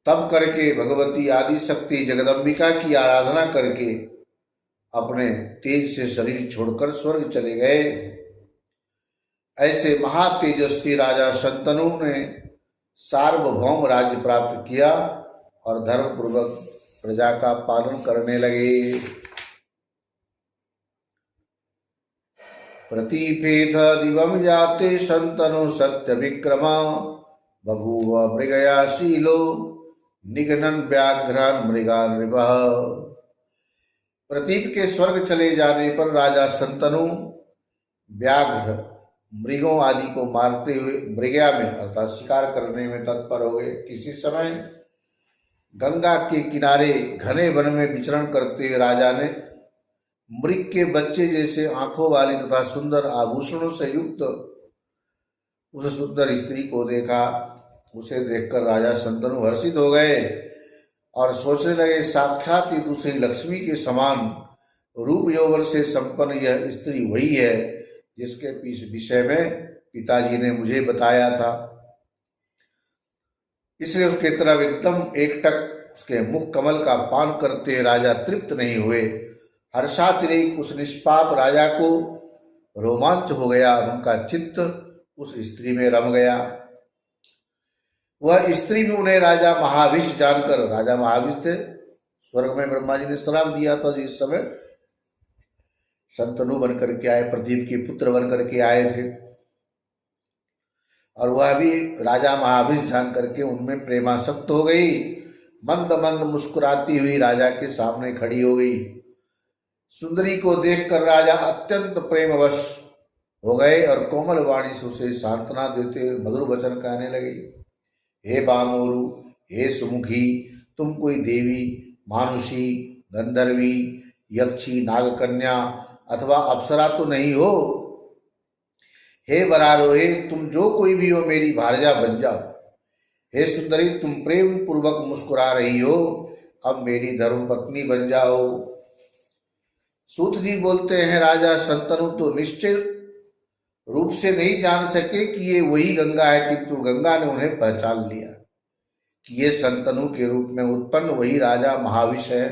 तब करके भगवती आदि शक्ति जगदम्बिका की आराधना करके अपने तेज से शरीर छोड़कर स्वर्ग चले गए। ऐसे महातेजस्वी राजा शंतनु ने सार्वभौम राज्य प्राप्त किया और धर्म पूर्वक प्रजा का पालन करने लगे। प्रतिपेथ दिवम जाते शंतनु सत्य विक्रमा बभूव मृगयाशीलो निघ्नन व्याघ्रान मृगा नृपः। प्रतीप के स्वर्ग चले जाने पर राजा शंतनु व्याघ्र मृगों आदि को मारते हुए मृगया में अर्थात शिकार करने में तत्पर हो गए। किसी समय गंगा के किनारे घने वन में विचरण करते हुए राजा ने मृग के बच्चे जैसे आंखों वाली तथा सुंदर आभूषणों से युक्त उस सुंदर स्त्री को देखा। उसे देखकर राजा शंतनु हर्षित हो गए और सोचने लगे, साक्षात ही दूसरी लक्ष्मी के समान रूप यौवन से संपन्न यह स्त्री वही है जिसके विषय में पिताजी ने मुझे बताया था। इसलिए उसके तरफ एकदम एकटक उसके मुख कमल का पान करते राजा तृप्त नहीं हुए। हर्षातिरेक उस निष्पाप राजा को रोमांच हो गया। उनका चित्त उस स्त्री में रम गया। वह स्त्री भी उन्हें राजा महाविष जानकर, राजा महाविष थे, स्वर्ग में ब्रह्मा जी ने श्राप दिया था जो इस समय शंतनु बन करके आए, प्रदीप के पुत्र बन करके आए थे, और वह भी राजा महाविष जान करके उनमें प्रेमासक्त हो गई। मंद मंद मुस्कुराती हुई राजा के सामने खड़ी हो गई। सुंदरी को देखकर राजा अत्यंत प्रेमवश हो गए और कोमल वाणी से उसे सांत्वना देते मधुर वचन कहने लगे। हे बामोरु, हे सुमुखी, तुम कोई देवी, मानुषी, गंधर्वी, यक्षी, नागकन्या अथवा अप्सरा तो नहीं हो। हे वरारोहे, तुम जो कोई भी हो मेरी भार्या बन जाओ। हे सुंदरी, तुम प्रेम पूर्वक मुस्कुरा रही हो, अब मेरी धर्मपत्नी बन जाओ। सूत जी बोलते हैं, राजा शंतनु तो निश्चित रूप से नहीं जान सके कि ये वही गंगा है, किंतु गंगा ने उन्हें पहचान लिया कि ये शंतनु के रूप में उत्पन्न वही राजा महाविष है।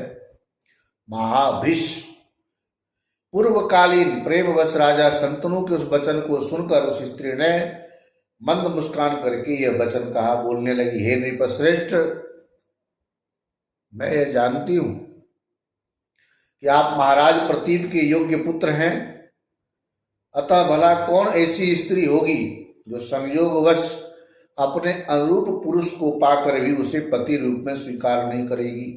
महाभिष। पूर्वकालीन प्रेमवश राजा शंतनु के उस वचन को सुनकर उस स्त्री ने मंद मुस्कान करके यह वचन कहा, बोलने लगी, हे नृपश्रेष्ठ, मैं यह जानती हूं कि आप महाराज प्रतीप के योग्य पुत्र हैं, अतः भला कौन ऐसी स्त्री होगी जो संयोगवश अपने अनुरूप पुरुष को पाकर भी उसे पति रूप में स्वीकार नहीं करेगी।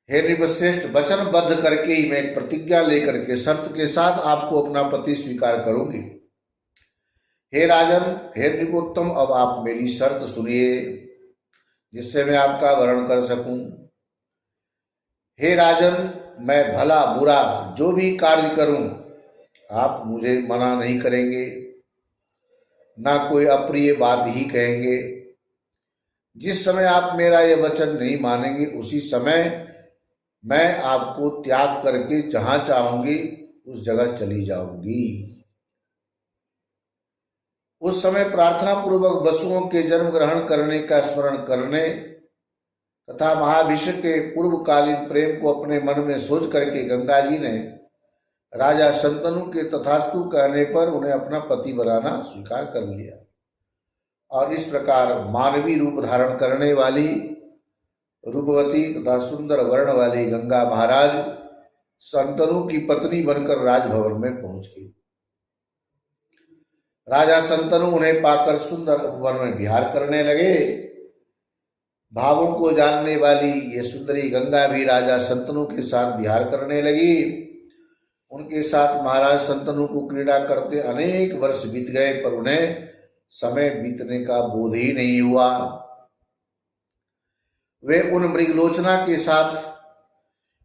हे नृपश्रेष्ठ, वचनबद्ध करके ही मैं प्रतिज्ञा लेकर के शर्त के साथ आपको अपना पति स्वीकार करूंगी। हे राजन, हे नृपोत्तम, अब आप मेरी शर्त सुनिए जिससे मैं आपका वर्ण कर सकूं। हे राजन, मैं भला बुरा जो भी कार्य करूं आप मुझे मना नहीं करेंगे, ना कोई अप्रिय बात ही कहेंगे। जिस समय आप मेरा यह वचन नहीं मानेंगे उसी समय मैं आपको त्याग करके जहां चाहूंगी उस जगह चली जाऊंगी। उस समय प्रार्थना पूर्वक वसुओं के जन्म ग्रहण करने का स्मरण करने तथा महाभिषेक के पूर्वकालीन प्रेम को अपने मन में सोच करके गंगा जी ने राजा शंतनु के तथास्तु कहने पर उन्हें अपना पति बनाना स्वीकार कर लिया। और इस प्रकार मानवीय रूप धारण करने वाली रूपवती तथा सुंदर वर्ण वाली गंगा महाराज शंतनु की पत्नी बनकर राजभवन में पहुंच गई। राजा शंतनु उन्हें पाकर सुंदर उपवन में विहार करने लगे। भावों को जानने वाली ये सुंदरी गंगा भी राजा शंतनु के साथ विहार करने लगी। उनके साथ महाराज शंतनु को क्रीड़ा करते अनेक वर्ष बीत गए, पर उन्हें समय बीतने का बोध ही नहीं हुआ। वे उन मृगलोचना के साथ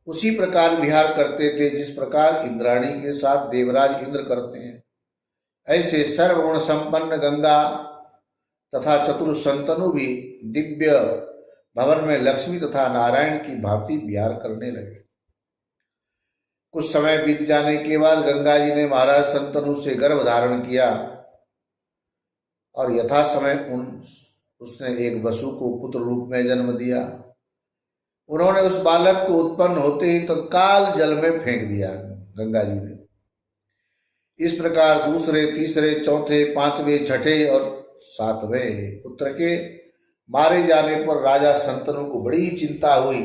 उसी प्रकार विहार करते थे जिस प्रकार इंद्राणी के साथ देवराज इंद्र करते हैं। ऐसे सर्वगुण संपन्न गंगा तथा चतुर शंतनु भी दिव्य भवन में लक्ष्मी तथा नारायण की भांति विहार करने लगे। कुछ समय बीत जाने के बाद गंगा जी ने महाराज शंतनु से गर्भ धारण किया और यथा समय उसने एक वसु को पुत्र रूप में जन्म दिया। उन्होंने उस बालक को उत्पन्न होते ही तत्काल जल में फेंक दिया गंगा जी ने। इस प्रकार दूसरे, तीसरे, चौथे, पांचवें, छठे और सातवें पुत्र के मारे जाने पर राजा शंतनु को बड़ी चिंता हुई।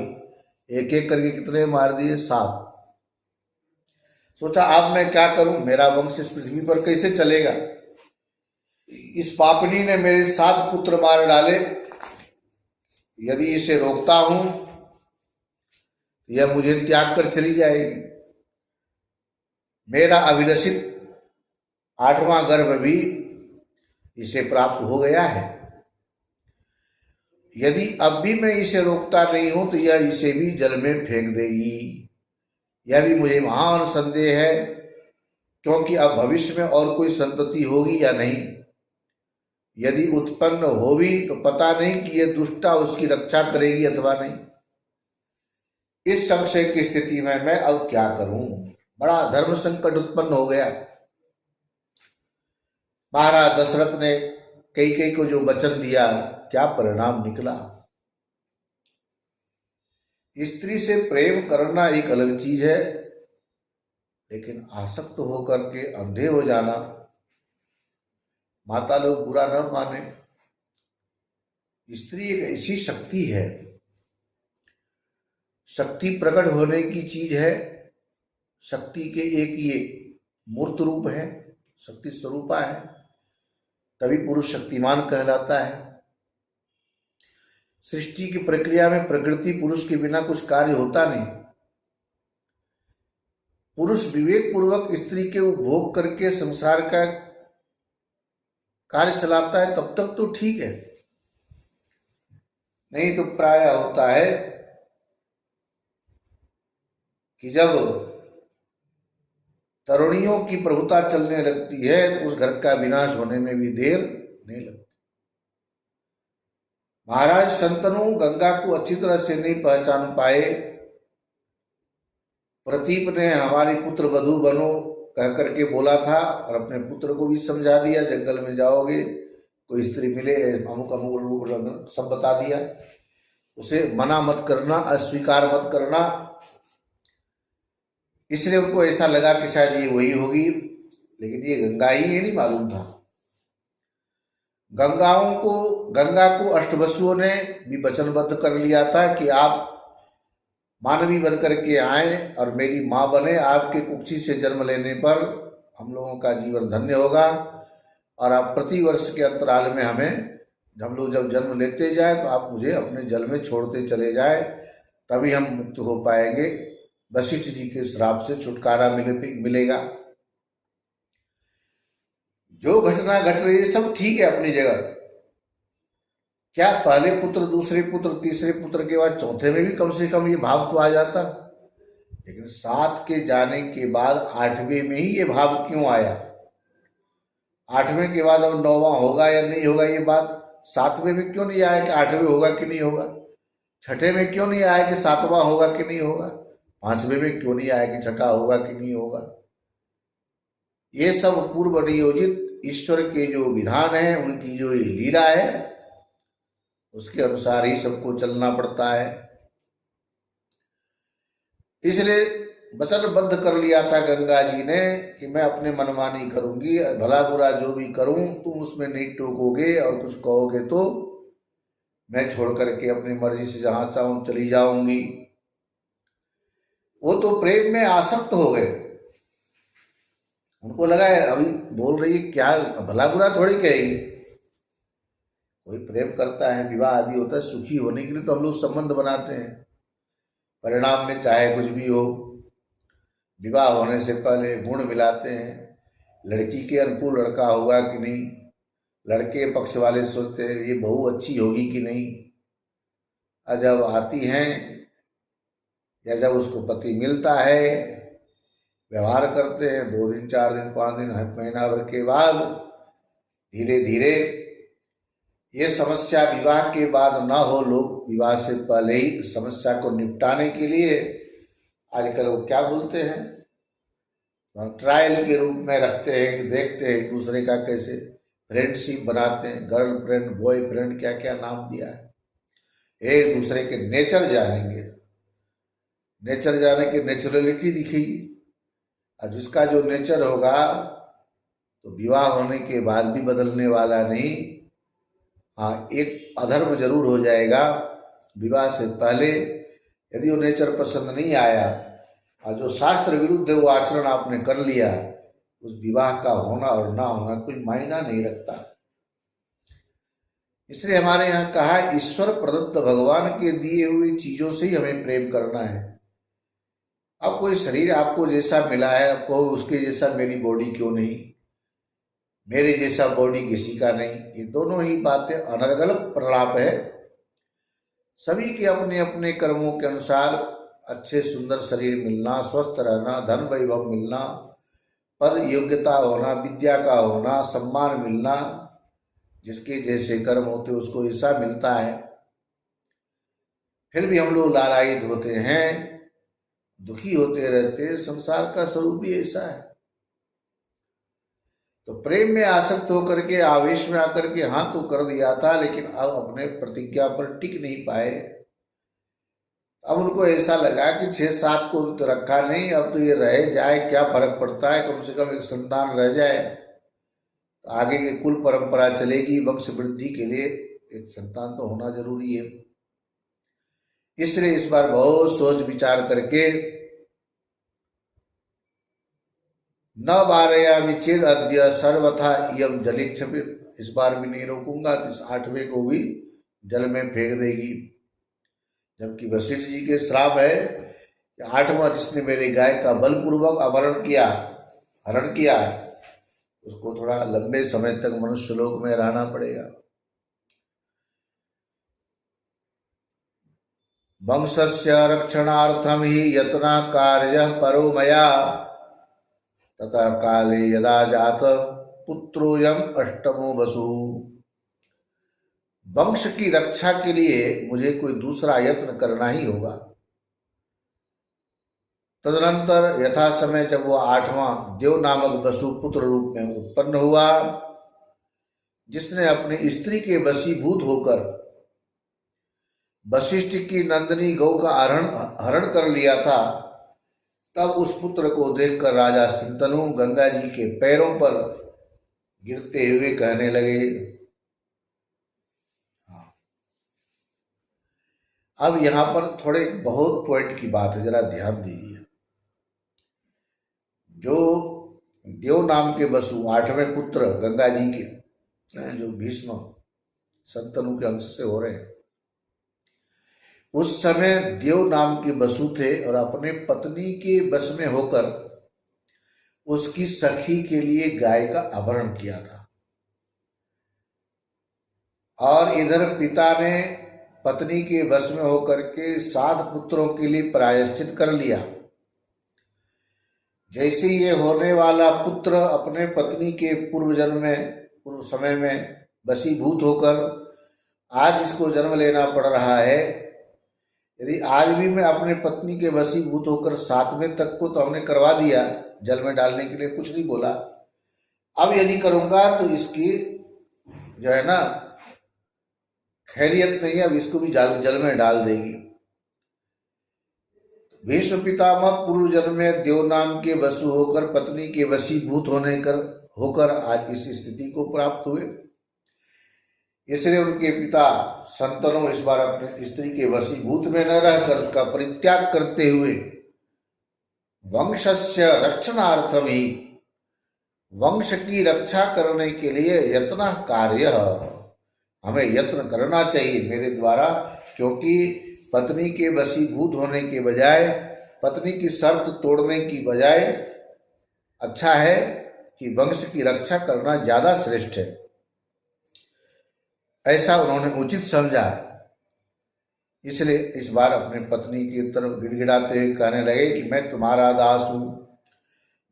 एक एक करके कितने मार दिए? 7। सोचा अब मैं क्या करूं, मेरा वंश इस पृथ्वी पर कैसे चलेगा। इस पापनी ने मेरे 7 पुत्र मार डाले, यदि इसे रोकता हूं यह मुझे त्याग कर चली जाएगी। मेरा अभिलषित 8वां गर्भ भी इसे प्राप्त हो गया है। यदि अब भी मैं इसे रोकता नहीं हूं तो यह इसे भी जल में फेंक देगी। यह भी मुझे महान संदेह है, क्योंकि अब भविष्य में और कोई संतति होगी या नहीं। यदि उत्पन्न हो भी तो पता नहीं कि यह दुष्टा उसकी रक्षा करेगी अथवा नहीं। इस संशय की स्थिति में मैं अब क्या करूं? बड़ा धर्म संकट उत्पन्न हो गया। महाराज दशरथ ने कैकेयी को जो वचन दिया, क्या परिणाम निकला। स्त्री से प्रेम करना एक अलग चीज है, लेकिन आसक्त होकर के अंधे हो जाना, माता लोग बुरा न माने। स्त्री एक ऐसी शक्ति है, शक्ति प्रकट होने की चीज है। शक्ति के एक ये मूर्त रूप है, शक्ति स्वरूपा है, तभी पुरुष शक्तिमान कहलाता है। सृष्टि की प्रक्रिया में प्रकृति पुरुष के बिना कुछ कार्य होता नहीं। पुरुष विवेक पूर्वक स्त्री के उपभोग करके संसार का कार्य चलाता है, तब तक तो ठीक है। नहीं तो प्रायः होता है कि जब तरुणियों की प्रभुता चलने लगती है तो उस घर का विनाश होने में भी देर नहीं लगती। महाराज शंतनु गंगा को अच्छी तरह से नहीं पहचान पाए। प्रतीप ने हमारी पुत्र वधू बनो कह करके बोला था और अपने पुत्र को भी समझा दिया, जंगल में जाओगे कोई स्त्री मिले अमुक अमुक रूप सब बता दिया, उसे मना मत करना, अस्वीकार मत करना। इसलिए उनको ऐसा लगा कि शायद ये वही होगी, लेकिन ये गंगा ही, ये नहीं मालूम था। गंगा को अष्टवसुओं ने भी वचनबद्ध कर लिया था कि आप मानवी बनकर के आए और मेरी माँ बने। आपके कुक्षी से जन्म लेने पर हम लोगों का जीवन धन्य होगा और आप प्रति वर्ष के अंतराल में हम लोग जब जन्म लेते जाए तो आप मुझे अपने जल में छोड़ते चले जाए, तभी हम मुक्त हो पाएंगे। वशिष्ठ जी के श्राप से छुटकारा मिलेगा। जो घटना घट रही है सब ठीक है अपनी जगह। क्या पहले पुत्र, दूसरे पुत्र, तीसरे पुत्र के बाद चौथे में भी कम से कम ये भाव तो आ जाता, लेकिन 7 के जाने के बाद 8वें में ही ये भाव क्यों आया? 8वें के बाद अब 9वां होगा या नहीं होगा ये बात 7वें में क्यों नहीं आया कि 8वें होगा कि नहीं होगा? 6ठे में क्यों नहीं आया कि 7वां होगा कि नहीं होगा? 5वें में क्यों नहीं आया कि 6ठा होगा कि नहीं होगा? ये सब पूर्व नियोजित ईश्वर के जो विधान है, उनकी जो लीला है, उसके अनुसार ही सबको चलना पड़ता है। इसलिए वचनबद्ध कर लिया था गंगा जी ने कि मैं अपने मनमानी करूंगी, भला बुरा जो भी करूं तुम उसमें नहीं टोकोगे और कुछ कहोगे तो मैं छोड़ करके अपनी मर्जी से जहां चाहूं चली जाऊंगी। वो तो प्रेम में आसक्त हो गए। उनको लगा है अभी बोल रही है क्या, भला बुरा थोड़ी कहेगी। कोई प्रेम करता है, विवाह आदि होता है, सुखी होने के लिए तो हम लोग संबंध बनाते हैं। परिणाम में चाहे कुछ भी हो, विवाह होने से पहले गुण मिलाते हैं, लड़की के अनुकूल लड़का होगा कि नहीं, लड़के पक्ष वाले सोचते हैं ये बहू अच्छी होगी कि नहीं। और जब आती हैं या जब उसको पति मिलता है, व्यवहार करते हैं, 2 दिन 4 दिन 5 दिन महीना भर के बाद धीरे धीरे ये समस्या विवाह के बाद न हो, लोग विवाह से पहले ही समस्या को निपटाने के लिए आजकल वो क्या बोलते हैं, ट्रायल के रूप में रखते हैं कि देखते हैं एक दूसरे का कैसे फ्रेंडशिप बनाते हैं, गर्लफ्रेंड बॉयफ्रेंड क्या क्या नाम दिया है, एक दूसरे के नेचर जानेंगे, नेचर जाने की नेचुरलिटी दिखेगी। और जिसका जो नेचर होगा तो विवाह होने के बाद भी बदलने वाला नहीं। हाँ, एक अधर्म जरूर हो जाएगा विवाह से पहले, यदि वो नेचर पसंद नहीं आया और जो शास्त्र विरुद्ध है वो आचरण आपने कर लिया, उस विवाह का होना और ना होना कोई मायना नहीं रखता। इसलिए हमारे यहाँ कहा, ईश्वर प्रदत्त भगवान के दिए हुई चीजों से ही हमें प्रेम करना है। अब कोई शरीर आपको जैसा मिला है, आपको उसके जैसा मेरी बॉडी क्यों नहीं, मेरे जैसा बॉडी किसी का नहीं, ये दोनों ही बातें अनर्गल प्रलाप है। सभी के अपने अपने कर्मों के अनुसार अच्छे सुंदर शरीर मिलना, स्वस्थ रहना, धन वैभव मिलना, पद योग्यता होना, विद्या का होना, सम्मान मिलना, जिसके जैसे कर्म होते उसको ऐसा मिलता है। फिर भी हम लोग लालायित होते हैं, दुखी होते रहते, संसार का स्वरूप भी ऐसा है। तो प्रेम में आसक्त होकर के, आवेश में आकर के हाँ तो कर दिया था, लेकिन अब अपने प्रतिज्ञा पर टिक नहीं पाए। अब उनको ऐसा लगा कि 6-7 को तो रखा नहीं, अब तो ये रह जाए, क्या फर्क पड़ता है, कम से कम एक संतान रह जाए तो आगे की कुल परंपरा चलेगी, वंश वृद्धि के लिए एक संतान तो होना जरूरी है। इसलिए इस बार बहुत सोच विचार करके, न वारयामि चेद अद्य सर्वथा इयं जलिक्षपित, इस बार भी नहीं रोकूंगा तो इस 8वें को भी जल में फेंक देगी। जबकि वशिष्ठ जी के श्राप है कि 8वां जिसने मेरे गाय का बलपूर्वक हरण किया उसको थोड़ा लंबे समय तक मनुष्य लोक में रहना पड़ेगा। वंशस्य रक्षणार्थम ही यत्न कार्य परो मया, तथा काले यदा जात पुत्रोयम अष्टमो वसु। वंश की रक्षा के लिए मुझे कोई दूसरा यत्न करना ही होगा। तदनंतर यथा समय जब वो 8वां देव नामक वसु पुत्र रूप में उत्पन्न हुआ, जिसने अपनी स्त्री के वशीभूत होकर वशिष्ठ की नंदिनी गौ का हरण कर लिया था, तब उस पुत्र को देखकर राजा शंतनु गंगा जी के पैरों पर गिरते हुए कहने लगे। अब यहां पर थोड़े बहुत पॉइंट की बात है, जरा ध्यान दीजिए। जो देव नाम के वसु 8वें पुत्र गंगा जी के, जो भीष्म शंतनु के अंश से हो रहे हैं, उस समय देव नाम के वसु थे और अपने पत्नी के वश में होकर उसकी सखी के लिए गाय का अपहरण किया था। और इधर पिता ने पत्नी के वश में होकर के 7 पुत्रों के लिए प्रायश्चित कर लिया। जैसे ये होने वाला पुत्र अपने पत्नी के पूर्व समय में वशीभूत होकर आज इसको जन्म लेना पड़ रहा है, यदि आज भी मैं अपने पत्नी के वशीभूत होकर 7वें तक को तो हमने करवा दिया, जल में डालने के लिए कुछ नहीं बोला, अब यदि करूंगा तो इसकी जो है ना खैरियत नहीं है, अब इसको भी जल में डाल देगी। भीष्म पितामह पूर्व जन्म में देव नाम के वसु होकर पत्नी के वशीभूत होकर आज इस स्थिति को प्राप्त हुए। इसलिए उनके पिता शंतनु इस बार अपने स्त्री के वशीभूत में न रहकर उसका परित्याग करते हुए वंशस्य रक्षणार्थम ही, वंश की रक्षा करने के लिए यत्न कार्य, हमें यत्न करना चाहिए मेरे द्वारा, क्योंकि पत्नी के वशीभूत होने के बजाय, पत्नी की शर्त तोड़ने की बजाय अच्छा है कि वंश की रक्षा करना ज्यादा श्रेष्ठ है। ऐसा उन्होंने उचित समझा। इसलिए इस बार अपने पत्नी की तरफ गिड़गिड़ाते हुए कहने लगे कि मैं तुम्हारा दास हूं,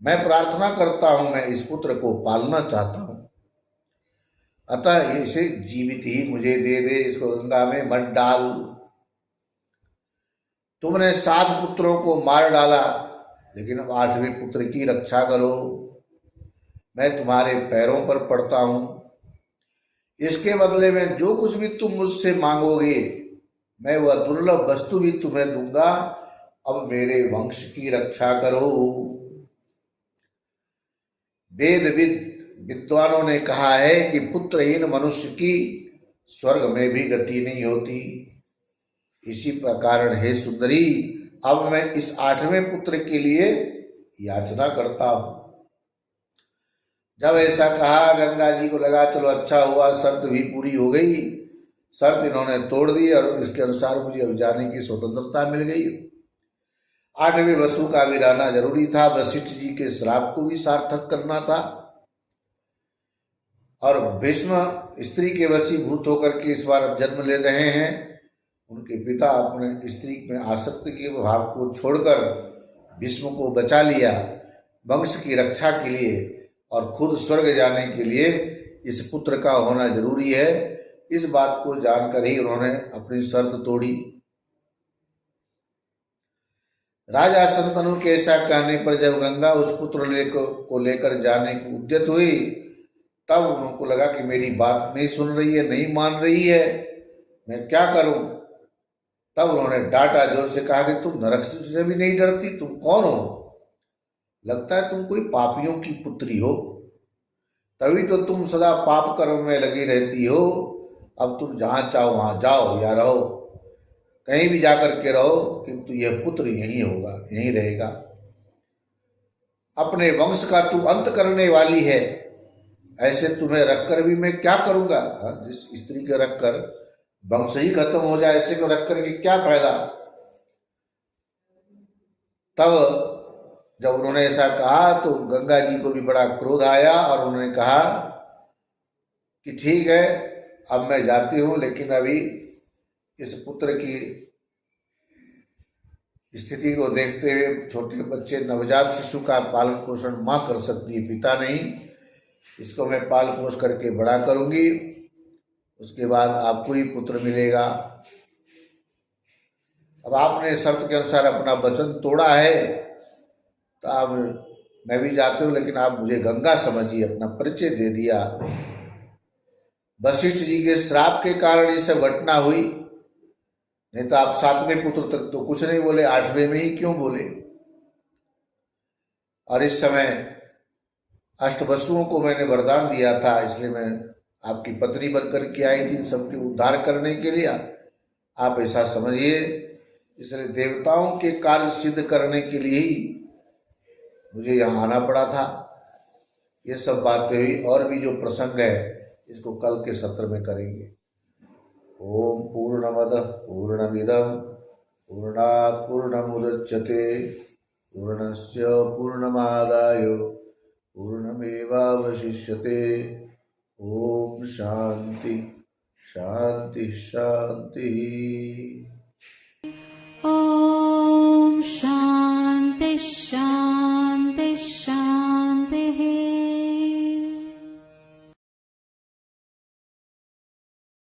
मैं प्रार्थना करता हूं, मैं इस पुत्र को पालना चाहता हूं। अतः इसे जीवित ही मुझे दे दे, इसको गंगा में मत डाल। तुमने 7 पुत्रों को मार डाला, लेकिन अब 8वें पुत्र की रक्षा करो। मैं तुम्हारे पैरों पर पड़ता हूं, इसके बदले में जो कुछ भी तुम मुझसे मांगोगे मैं वह दुर्लभ वस्तु भी तुम्हें दूंगा। अब मेरे वंश की रक्षा करो। विद्वानों ने कहा है कि पुत्रहीन मनुष्य की स्वर्ग में भी गति नहीं होती। इसी प्रकार हे सुंदरी, अब मैं इस 8वें पुत्र के लिए याचना करता हूं। जब ऐसा कहा गंगा जी को लगा चलो अच्छा हुआ, शर्त भी पूरी हो गई। शर्त इन्होंने तोड़ दी और इसके अनुसार मुझे अब जाने की स्वतंत्रता मिल गई। 8वें वसु का भी रहना जरूरी था। वशिष्ठ जी के श्राप को भी सार्थक करना था। और भीष्म स्त्री के वशीभूत होकर के इस बार जन्म ले रहे हैं। उनके पिता अपने स्त्री में आसक्ति के भाव को छोड़कर भीष्म को बचा लिया वंश की रक्षा के लिए, और खुद स्वर्ग जाने के लिए इस पुत्र का होना जरूरी है। इस बात को जानकर ही उन्होंने अपनी शर्त तोड़ी। राजा शंतनु के ऐसा कहने पर जब गंगा उस पुत्र को लेकर जाने को उद्यत हुई, तब उनको लगा कि मेरी बात नहीं सुन रही है, नहीं मान रही है, मैं क्या करूं। तब उन्होंने डांटा, जोर से कहा कि तुम नरक से भी नहीं डरती, तुम कौन हो? लगता है तुम कोई पापियों की पुत्री हो, तभी तो तुम सदा पाप कर्म में लगी रहती हो। अब तुम जहां चाहो वहां जाओ या रहो, कहीं भी जाकर के रहो, किंतु यह पुत्र यहीं होगा, यहीं रहेगा। अपने वंश का तू अंत करने वाली है, ऐसे तुम्हें रखकर भी मैं क्या करूंगा? जिस स्त्री के रखकर वंश ही खत्म हो जाए, ऐसे को रख करके क्या फायदा। तब जब उन्होंने ऐसा कहा तो गंगा जी को भी बड़ा क्रोध आया और उन्होंने कहा कि ठीक है, अब मैं जाती हूं, लेकिन अभी इस पुत्र की स्थिति को देखते हुए, छोटे बच्चे नवजात शिशु का पालन पोषण मां कर सकती है, पिता नहीं। इसको मैं पाल पोष करके बड़ा करूंगी, उसके बाद आपको ही पुत्र मिलेगा। अब आपने शर्त के अनुसार अपना वचन तोड़ा है, तो अब मैं भी जाती हूँ, लेकिन आप मुझे गंगा समझिए, अपना परिचय दे दिया। वशिष्ठ जी के श्राप के कारण ये सब घटना हुई, नहीं तो आप 7वें पुत्र तक तो कुछ नहीं बोले, 8वें में ही क्यों बोले। और इस समय अष्टवसुओं को मैंने वरदान दिया था, इसलिए मैं आपकी पत्नी बनकर के आई थी सबके उद्धार करने के लिए, आप ऐसा समझिए। इसलिए देवताओं के कार्य सिद्ध करने के लिए ही मुझे यहाँ आना पड़ा था। ये सब बातें हुई, और भी जो प्रसंग है इसको कल के सत्र में करेंगे। ओम पूर्णमदः पूर्णमिदं पूर्णात् पूर्णमुदच्यते पूर्णस्य पूर्णमादाय पूर्णमेवावशिष्यते। ओम शांति शांति शांति। ॐ शान्ति शान्ति।